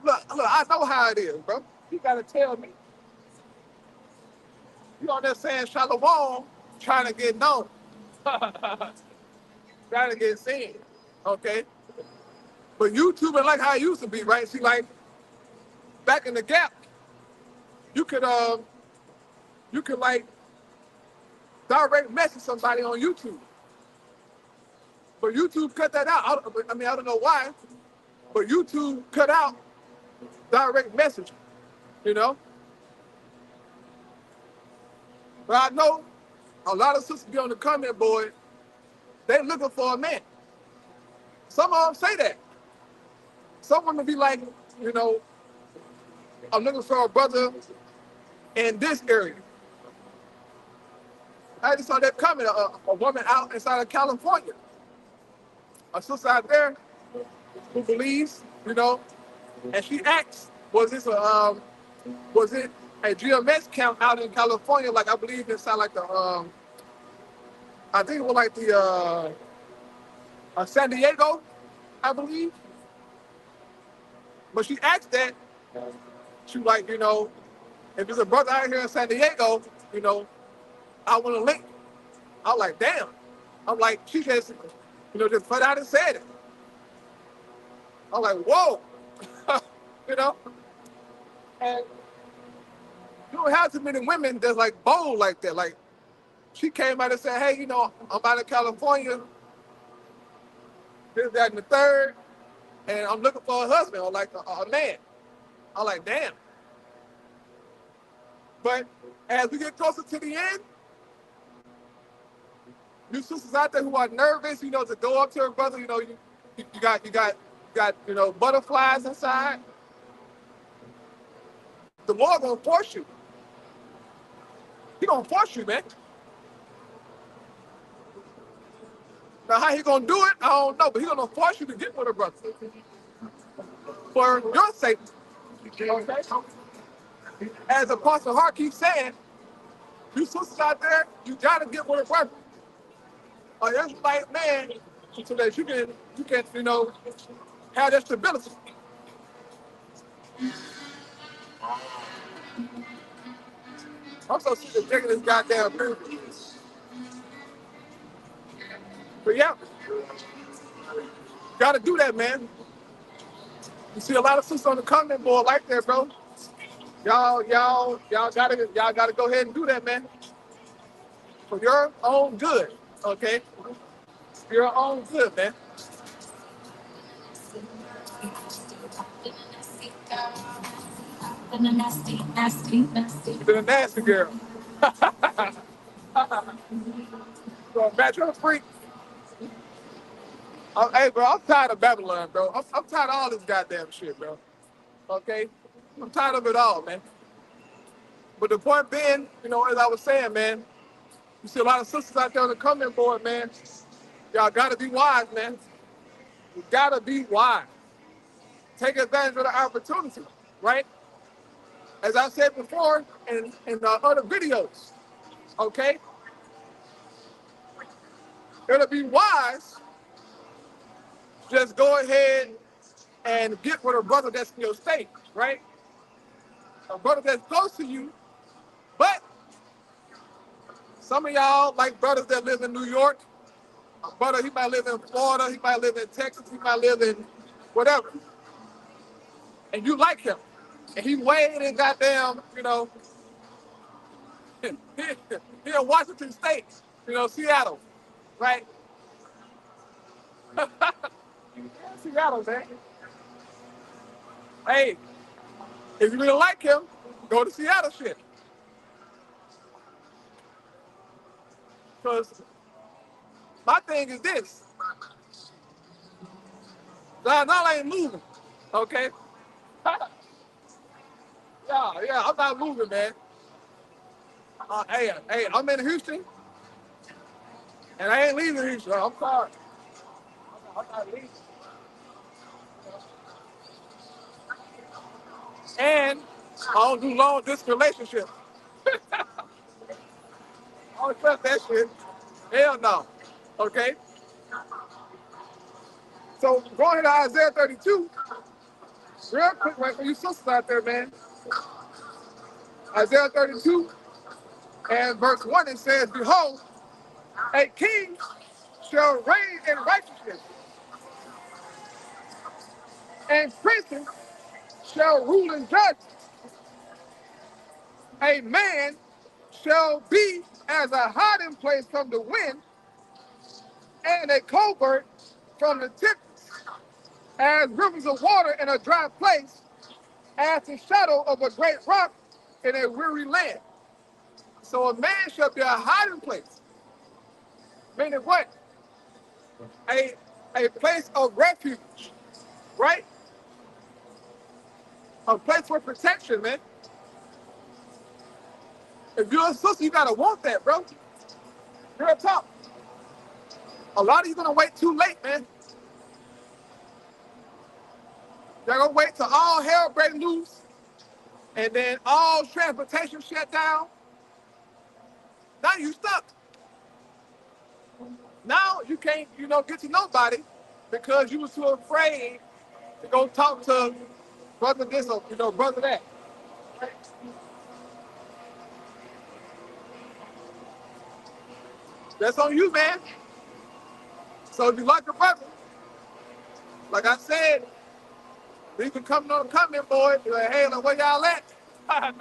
Speaker 1: Look, I know how it is, bro. You gotta tell me. You on there saying Shalom, trying to get known, trying to get seen, okay? But YouTube ain't like how it used to be, right? See, like back in the gap, you could like direct message somebody on YouTube. But YouTube cut that out. I don't know why, but YouTube cut out direct messaging, you know? But I know a lot of sisters be on the comment board, they looking for a man. Some of them say that. Some women be like, I'm looking for a brother in this area. I just saw that comment, a woman out inside of California. A sister out there who believes, and she asked, was it a GMS camp out in California? Like I believe inside like I think it was like the San Diego, I believe. But she asked that, she was like, if there's a brother out here in San Diego, I want to link. I was like, damn. I'm like, she just, just put out and said it. I'm like, whoa, you know? And you don't have too many women that's like bold like that. Like, she came out and said, hey, I'm out of California, this, that, and the third, and I'm looking for a husband or like a man. I'm like, damn. But as we get closer to the end, you sisters out there who are nervous, to go up to her brother, you got butterflies inside. The Lord gonna force you. He gonna force you, man. Now how he gonna do it, I don't know, but he gonna force you to get with her brother. For your sake. Okay? As Apostle Hart keeps saying, you sisters out there, you gotta get with her brother. An Israelite man, so that you can, have that stability. I'm so sick of taking this goddamn food. But yeah, gotta do that, man. You see a lot of sisters on the comment board like that, bro. Y'all gotta go ahead and do that, man. For your own good, okay? For your own good, man. You've been a nasty girl. So, bachelor freak. Hey, bro, I'm tired of Babylon, bro. I'm tired of all this goddamn shit, bro. Okay? I'm tired of it all, man. But the point being, as I was saying, man, you see a lot of sisters out there on the comment board, man. Y'all gotta be wise, man. You gotta be wise. Take advantage of the opportunity, right? As I said before in the other videos, okay? It'll be wise just go ahead and get with a brother that's in your state, right? A brother that's close to you, but some of y'all like brothers that live in New York. A brother, he might live in Florida, he might live in Texas, he might live in whatever. And you like him. And he way in goddamn, he in Washington State, Seattle, right? Seattle, man. Hey, if you really like him, go to Seattle shit. Because my thing is this. Zion ain't moving, okay? Yeah, I'm not moving, man. Hey, I'm in Houston, and I ain't leaving Houston. I'm sorry. I'm not leaving. And I don't do long distance relationships. I don't trust that shit. Hell no. Okay? So going to Isaiah 32, real quick, right, for you sisters out there, man. Isaiah 32 and verse 1, it says, behold, a king shall reign in righteousness, and princes shall rule in judgment. A man shall be as a hiding place from the wind, and a covert from the tempest, as rivers of water in a dry place, as the shadow of a great rock in a weary land. So a man shall be a hiding place. Meaning what? A place of refuge, right? A place for protection, man. If you're a sister, you gotta want that, bro. Real talk. A lot of you gonna wait too late, man. They're gonna wait till all hell break loose, and then all transportation shut down. Now you stuck. Now you can't, get to nobody because you were too afraid to go talk to brother this or brother that. That's on you, man. So if you like a brother, like I said, you can come on the comment board. Be like, hey, like, where y'all at? I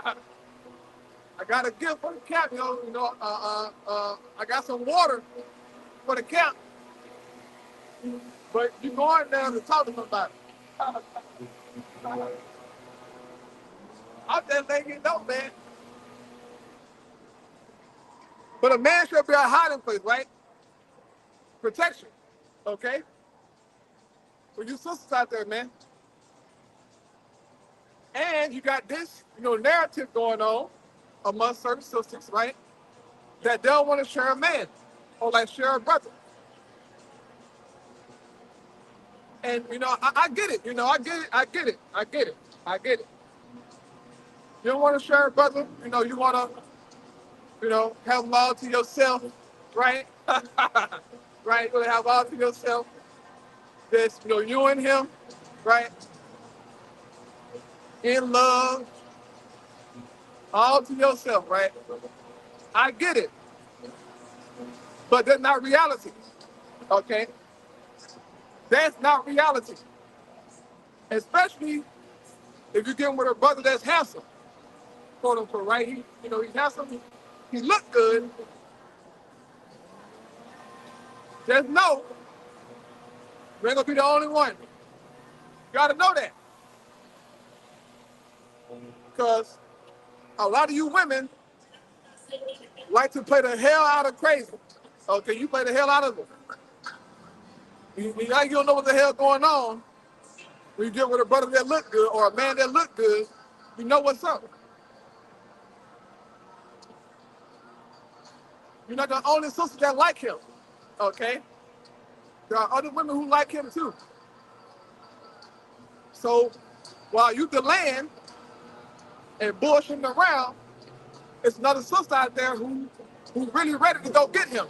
Speaker 1: got a gift for the camp, I got some water for the camp. But you go in there to talk to somebody. I'm just letting you know, man. But a man should be a hiding place, right? Protection. Okay? For you sisters out there, man. And you got this, narrative going on amongst certain sisters, right? That they don't want to share a man or like share a brother. And I get it, I get it. You don't want to share a brother, you want to, have them all to yourself, right? Right? You want to have all to yourself. This, you and him, right? In love, all to yourself, right? I get it. But that's not reality, okay? That's not reality. Especially if you're getting with a brother that's handsome, quote unquote, right? He's handsome, he look good. Just know, you ain't gonna be the only one. You gotta know that. Because a lot of you women like to play the hell out of crazy. Okay, you play the hell out of it. You don't know what the hell going on. When you get with a brother that look good or a man that look good, you know what's up. You're not the only sister that like him, okay? There are other women who like him too. So while you delaying and bullshitting around, it's another sister out there who's really ready to go get him.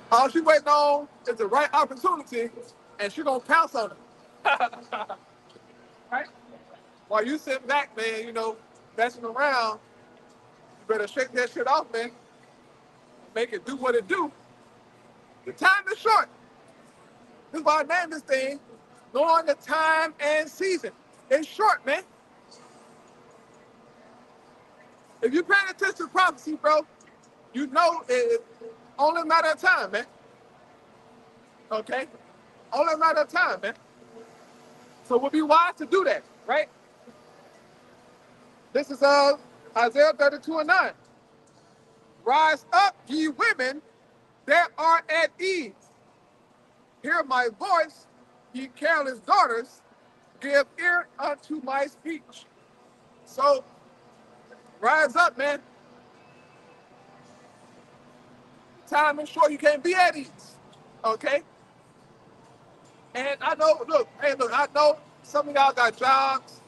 Speaker 1: All she waiting on is the right opportunity, and she gonna pounce on it. Right? While you sit back, man, messing around, you better shake that shit off, man. Make it do what it do. The time is short. This is why I named this thing, knowing the time and season. It's short, man. If you're paying attention to prophecy, bro, you know it's only a matter of time, man. Okay? Only a matter of time, man. So we'll be wise to do that, right? This is Isaiah 32:9. Rise up, ye women that are at ease. Hear my voice, ye careless daughters, give ear unto my speech. So, rise up, man. Time is short, you can't be at ease, okay? And I know, I know some of y'all got jobs,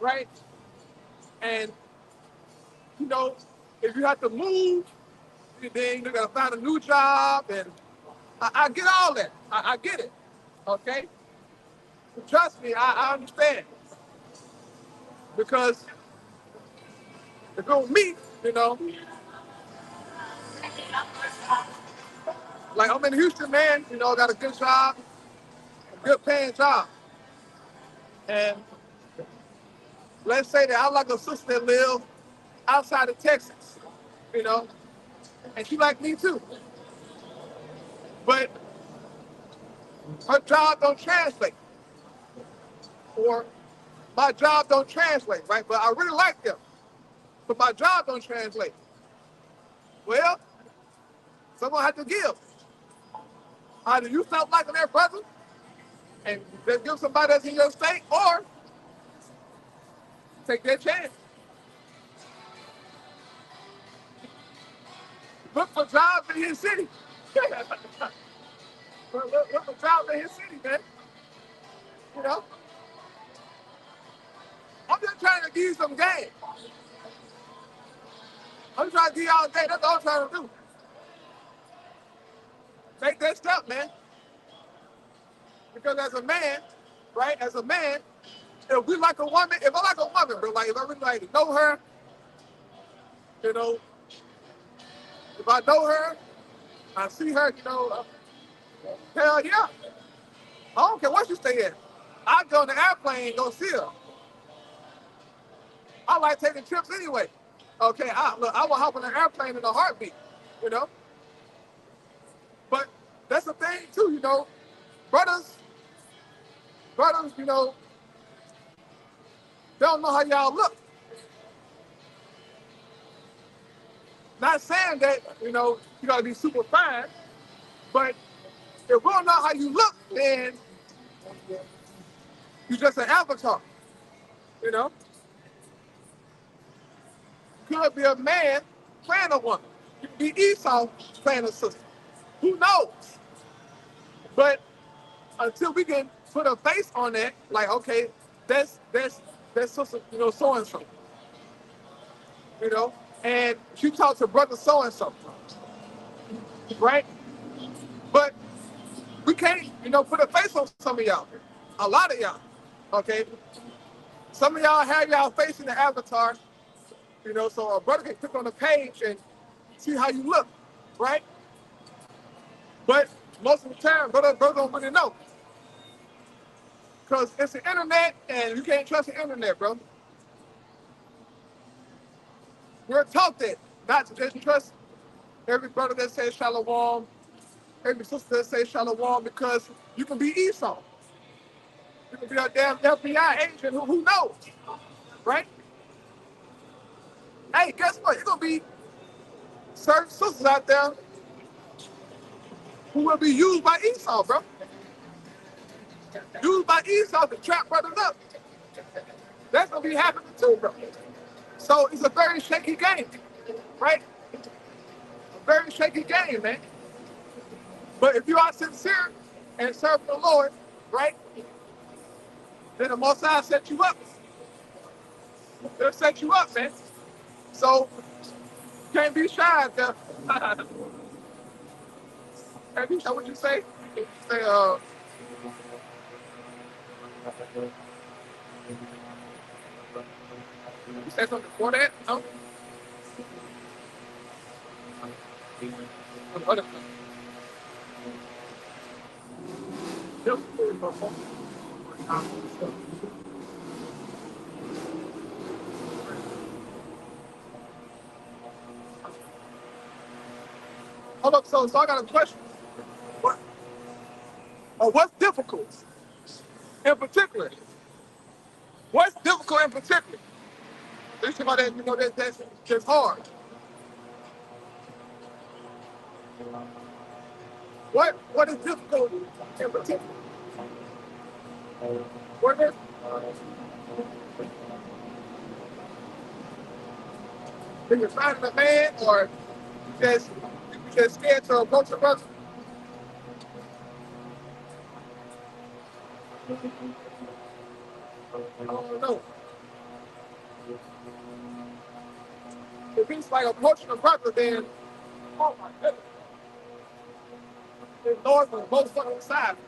Speaker 1: right? And, if you have to move, then you gotta find a new job, and I get all that. I get it, okay? Trust me, I understand. Because if it was me, like I'm in Houston, man, got a good job, a good paying job. And let's say that I like a sister that lives outside of Texas, and she like me too. But her job don't translate. Or my job don't translate, right? But I really like them. But my job don't translate. Well, someone have to give. Either you stop liking that brother and just give somebody that's in your state, or take that chance. Look for jobs in his city. Look for jobs in his city, man. I'm just trying to give you some game. I'm trying to give y'all game. That's all I'm trying to do. Take that step, man. Because as a man, right, if we like a woman, if I like a woman, bro, like if I really like to know her, if I know her I see her, hell yeah. I don't care where she stay at. I go on the airplane and go see her. I like taking trips anyway. Okay, I will hop on an airplane in a heartbeat, you know. But that's the thing too, brothers, they don't know how y'all look. Not saying that, you gotta be super fine, but if we don't know how you look, then you just an avatar, you know. Could be a man playing a woman. You could be Esau playing a sister. Who knows? But until we can put a face on that, like, okay, that's sister, so and so, you know, and she talks to brother so and so, right? But we can't, put a face on some of y'all, a lot of y'all, okay? Some of y'all have y'all face in the avatar, so a brother can click on the page and see how you look, right? But most of the time, brother don't really know. Because it's the internet and you can't trust the internet, bro. We're taught that not to just trust every brother that says shalom, every sister that says shalom, because you can be Esau. You can be a damn FBI agent who knows, right? Hey, guess what? You're going to be certain sisters out there who will be used by Esau, bro. Used by Esau to trap brothers up. That's going to be happening too, bro. So it's a very shaky game, right? A very shaky game, man. But if you are sincere and serve the Lord, right, then the Most High set you up. They'll set you up, man. So you can't be shy out there. Can't be shy. What you say? You say, you said something before that? No? What other thing? Hold up, so I got a question. What? What's difficult in particular? What's difficult in particular? There's somebody that, that's hard. What is difficult in particular? What is you finding a man, or you just scared to approach a brother? I don't know. If he's like approaching a brother, then oh my goodness, the Lord was both fucking sides.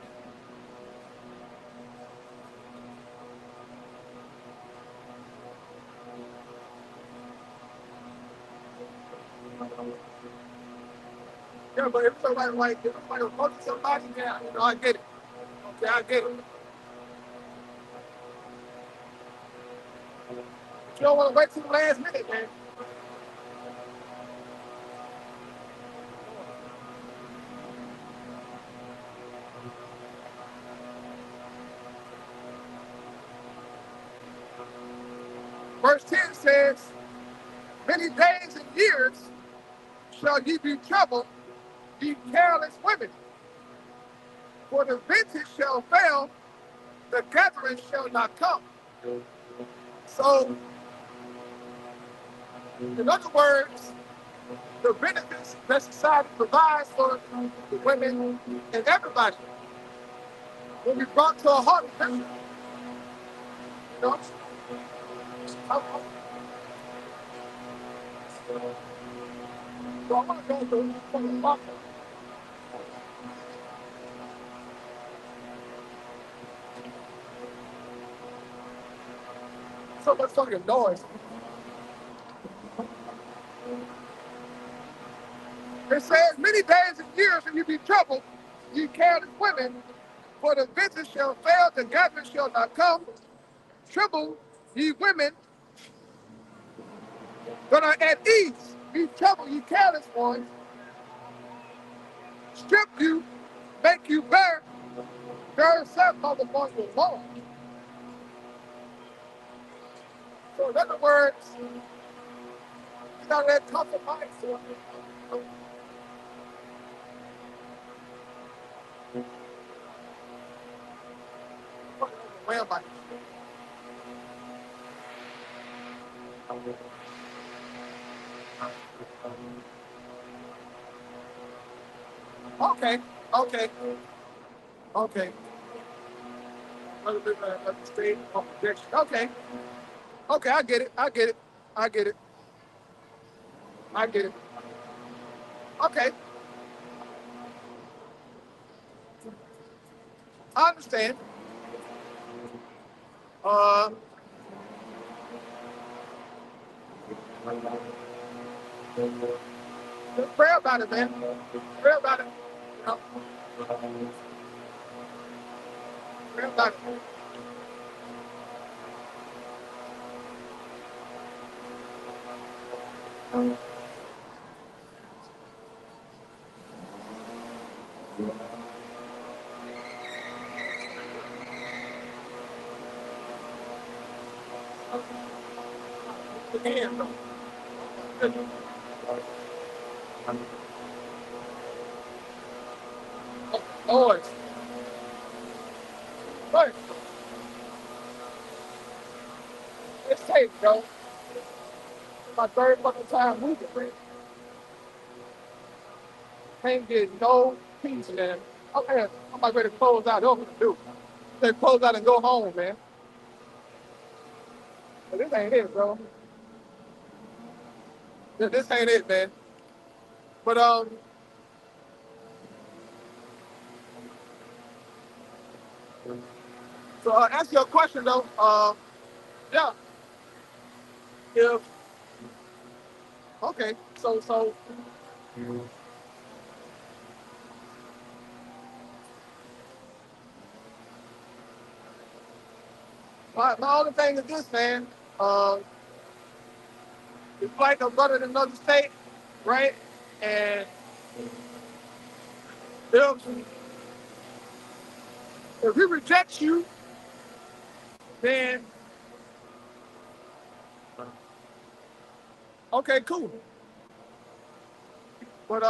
Speaker 1: Yeah, but if somebody if somebody approaching somebody, yeah, I get it. Okay, I get it. But you don't want to wait till the last minute, man. Verse 10 says, many days and years shall ye be troubled, ye careless women. For the vintage shall fail, the gathering shall not come. So, in other words, the benefits that society provides for the women and everybody will be brought to a halt. You know? So I want to go through the book. So much fucking noise. It says, many days and years shall you be troubled, ye careless women, for the vengeance shall fail, the gathering shall not come. Tremble, ye women, that are at ease. Be troubled, ye careless ones. Strip you, make you bare, yourself of the one you alone. So in other words, you got that compromise. Okay, okay, okay. Okay, okay, I get it, I get it, I get it, I get it. Okay, I understand. Uh, just pray about it, man. Pray about it. You know, pray about it. Again, Lord, Lord, it's safe, bro. My third fucking time moving, man. Can't get no peace, man. Okay, I'm about ready to close out. That's what I'm gonna do. They close out and go home, man. But this ain't it, bro. This ain't it, man. But so answer your question though. Yeah. If okay, so my only thing is this, man. Um, it's like a brother in another state, right? And if if he rejects you, then okay, cool. But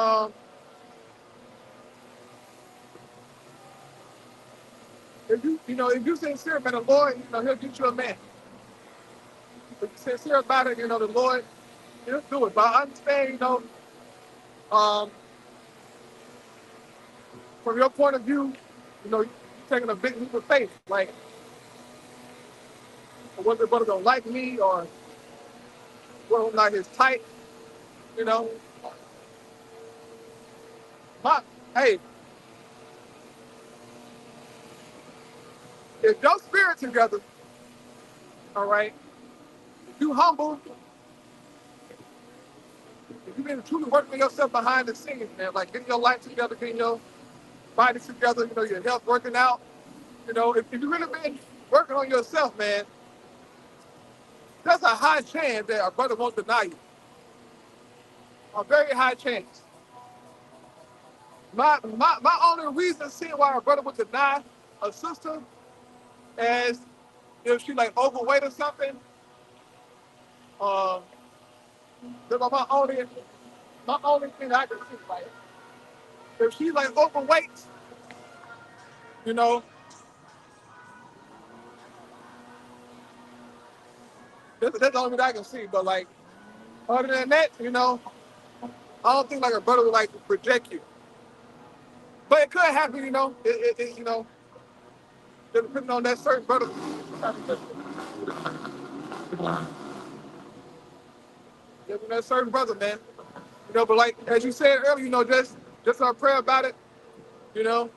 Speaker 1: if if you sincere about the Lord, He'll get you a man. If you're sincere about it, the Lord, He'll do it. But I understand, um, from your point of view, you're taking a big leap of faith. Like, whether the brother gonna like me or whether I'm not his type, you know. But hey, if your spirit together, all right, if you humble, if you've been truly working on yourself behind the scenes, man, like getting your life together, getting your body together, your health working out, if you really been working on yourself, man, there's a high chance that a brother won't deny you. A very high chance. My only reason seeing why a brother would deny a sister is if she like overweight or something. Um, that's my only thing I can see, like if she like overweight, you know, that's the only thing I can see. But like other than that, I don't think like a brother would like reject you. But it could happen, depending on that certain brother. Depending on that certain brother, man. But like as you said earlier, just our prayer about it, you know,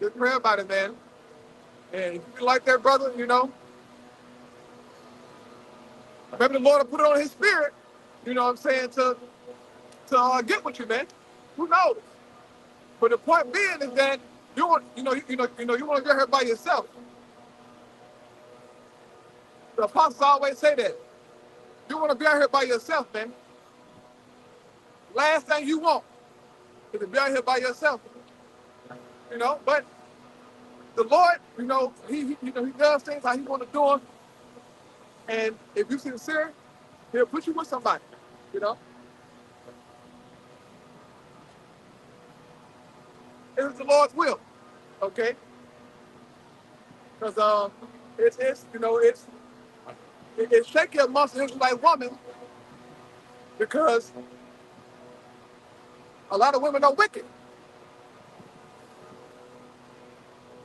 Speaker 1: just pray about it, man. And if you like that brother, maybe the Lord will put it on his spirit, you know what I'm saying, to to get with you, man. Who knows? But the point being is that you want, you want to get her by yourself. The apostles always say that. You want to be out here by yourself, man. Last thing you want is to be out here by yourself. But the Lord, he does things how he want to do them. And if you're sincere, he'll put you with somebody, you know. It's the Lord's will, okay? Because it's shaky amongst the Israelite woman because a lot of women are wicked.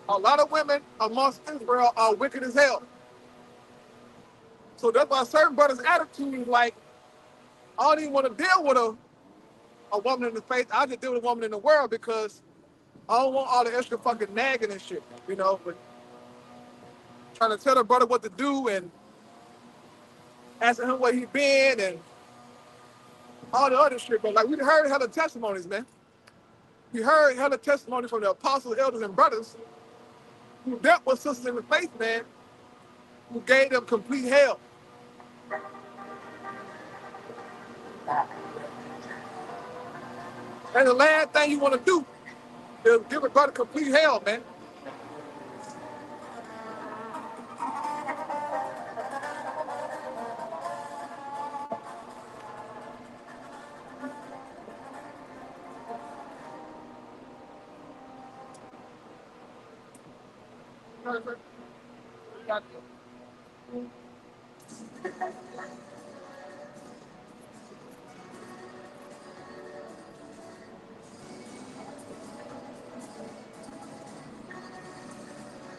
Speaker 1: A lot of women amongst Israel are wicked as hell. So that's why certain brothers' attitude is like, I don't even want to deal with a woman in the faith. I just deal with a woman in the world because I don't want all the extra fucking nagging and shit, but trying to tell the brother what to do and asking him where he been and all the other shit. But like we heard hella testimonies, man. We heard hella testimonies from the apostles, elders, and brothers who dealt with sisters in the faith, man, who gave them complete hell. And the last thing you want to do is give a brother complete hell, man.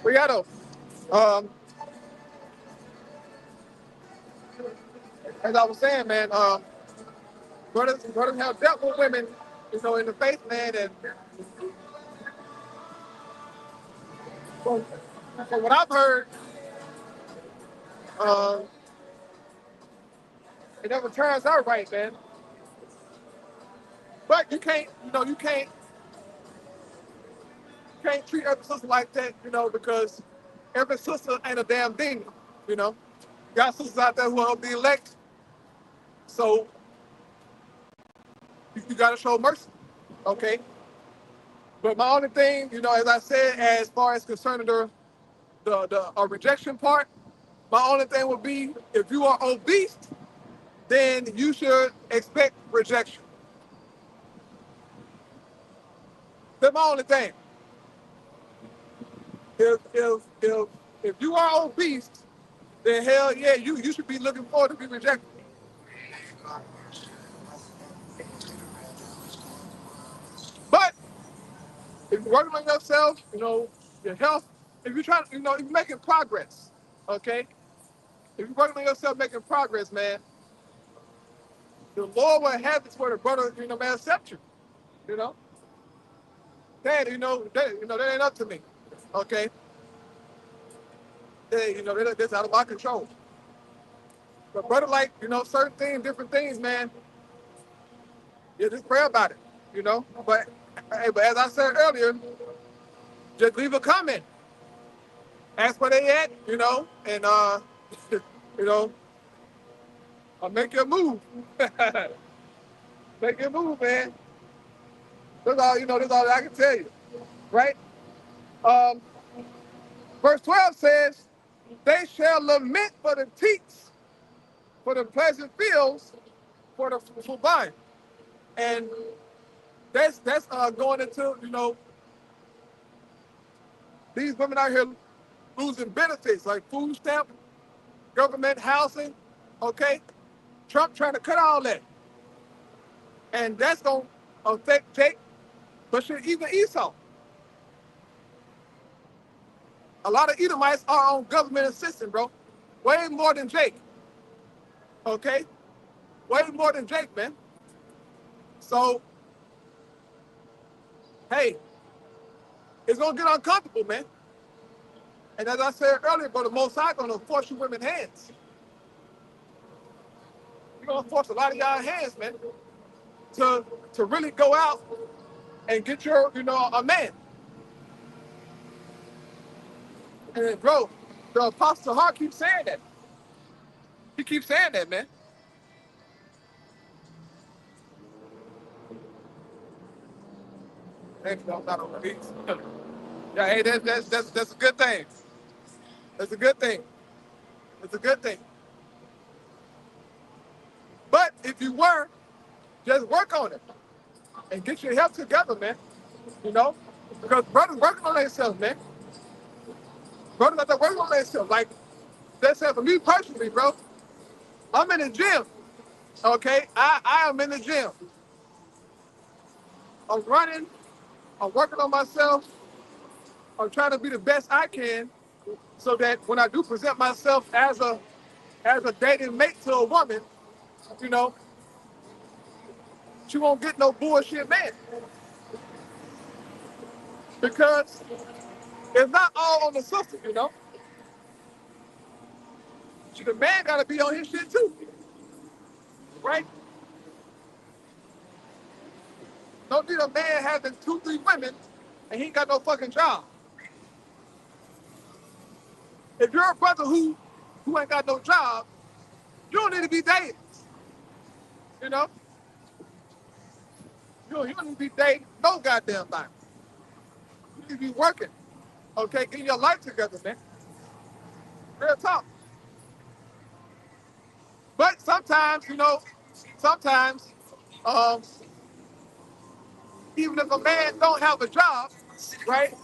Speaker 1: We got to, as I was saying, man, brothers have dealt with women, in the faith, man, and from what I've heard, it never turns out right, man. But you can't treat every sister like that, because every sister ain't a damn demon, you know. Got sisters out there who are the elect, so you got to show mercy, okay? But my only thing, as I said, as far as concerning the rejection part, my only thing would be if you are obese, then you should expect rejection. That's my only thing. If you are obese, then hell yeah, you should be looking forward to be rejected. But if you're working on yourself, your health, if you're trying, if you're making progress, okay? If you're working on yourself, making progress, man, the Lord will have this where the brother, man, accept you, you know? That ain't up to me, okay? That's out of my control. But brother, like, certain things, different things, man, yeah, just pray about it, But as I said earlier, just leave a comment. Ask where they at, and I'll make your move. Make your move, man. That's all, that's all I can tell you. Right? Verse 12 says, they shall lament for the teats, for the pleasant fields, for the fruitful vine. And that's going into, these women out here losing benefits like food stamp, government housing, okay? Trump trying to cut all that. And that's going to affect Jake, but shit, even Esau. A lot of Edomites are on government assistance, bro. Way more than Jake. Okay? Way more than Jake, man. So, hey, it's going to get uncomfortable, man. And as I said earlier, bro, the Most High going to force you women's hands. You're going to force a lot of y'all hands, man. to really go out and get your, a man. And bro, the Apostle Hart keeps saying that. He keeps saying that, man. Thank you, I'm not on the beat. Yeah, hey, that's a good thing. That's a good thing. It's a good thing. But if you were, just work on it and get your health together, man. You know, because brothers working on themselves, man. Brothers got to work on themselves. Like that's for me personally, bro. I'm in the gym. Okay, I am in the gym. I'm running. I'm working on myself. I'm trying to be the best I can, so that when I do present myself as a dating mate to a woman, you know, she won't get no bullshit man. Because it's not all on the sister, you know. The man gotta be on his shit too, right? Don't need a man having 2, 3 women and he ain't got no fucking job. If you're a brother who ain't got no job, you don't need to be dating. You know? You don't need to be dating no goddamn thing. You need to be working. Okay, getting your life together, man. Real talk. But sometimes, sometimes, um, even if a man don't have a job, right?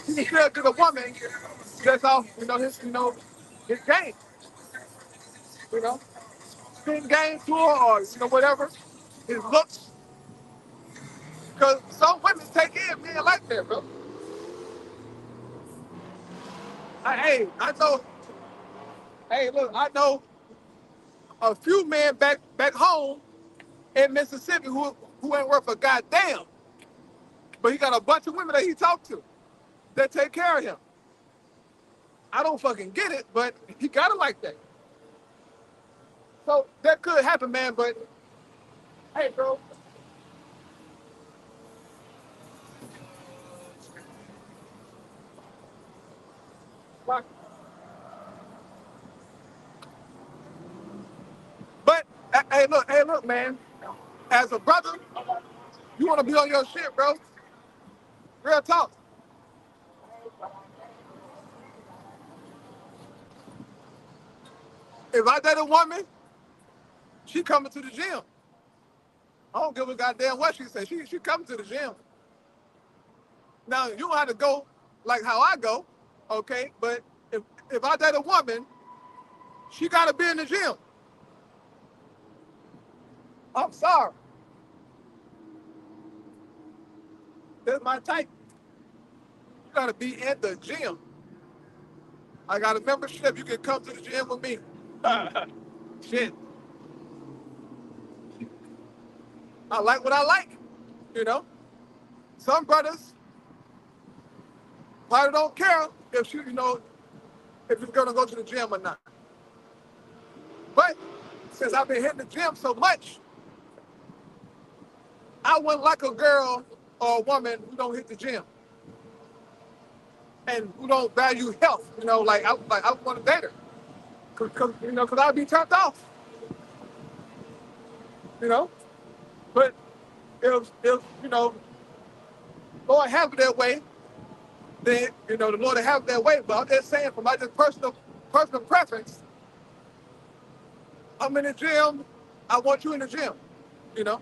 Speaker 1: He can still get a woman that's off, his game. You know? Spin game to her or, whatever. His looks. Because some women take in men like that, bro. I know, hey, look, I know a few men back home in Mississippi who ain't worth a goddamn. But he got a bunch of women that he talked to that take care of him. I don't fucking get it, but he got it like that. So that could happen, man, but hey, bro. But hey, look, man. As a brother, you want to be on your shit, bro. Real talk. If I date a woman, she coming to the gym. I don't give a goddamn what she say. She coming to the gym. Now you don't have to go like how I go, okay? But if I date a woman, she gotta be in the gym. I'm sorry. That's my type. You gotta be in the gym. I got a membership. You can come to the gym with me. Shit. I like what I like. You know? Some brothers probably don't care if if you're gonna go to the gym or not. But since I've been hitting the gym so much, I wouldn't like a girl or a woman who don't hit the gym and who don't value health. I want to date her, cause I'd be turned off. You know, but if Lord have it that way, then the Lord have it that way. But I'm just saying, from my just personal preference, I'm in the gym. I want you in the gym. You know.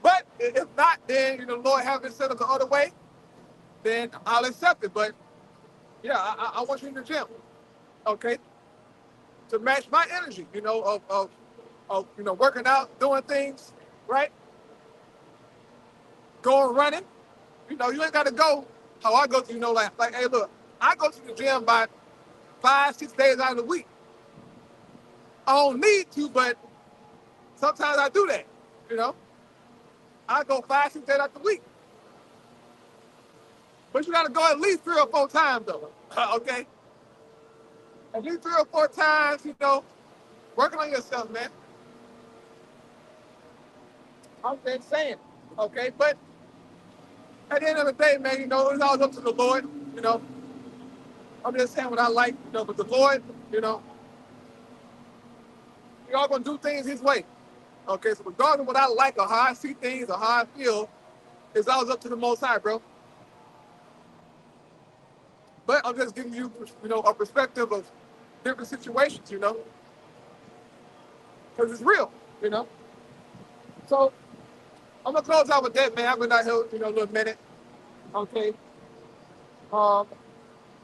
Speaker 1: But if not, then the Lord have it set up the other way, then I'll accept it. But yeah, I want you in the gym, okay, to match my energy, of working out, doing things, right, going running. You ain't got to go how I go to, like, hey, look, I go to the gym by 5, 6 days out of the week. I don't need to, but sometimes I do that, you know. I go 5, 6 days out the week. But you got to go at least 3 or 4 times, though, okay? At least 3 or 4 times, working on yourself, man. I'm just saying, okay? But at the end of the day, man, it's all up to the Lord, you know. I'm just saying what I like, but the Lord, we all gonna do things His way, okay? So regardless of what I like or how I see things or how I feel, it's always up to the Most High, bro. But I'm just giving you, a perspective of different situations, because it's real, you know. So I'm gonna close out with that, man. I've been out here, a little minute, okay.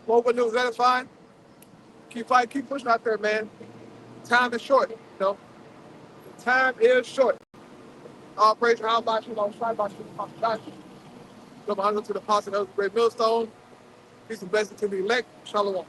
Speaker 1: What news? That is fine. Keep fighting, keep pushing out there, man. Time is short, Time is short. All praise to how about you, shine by you, Come on to the apostle of the great millstone. Peace and blessing to the elect. Shalom.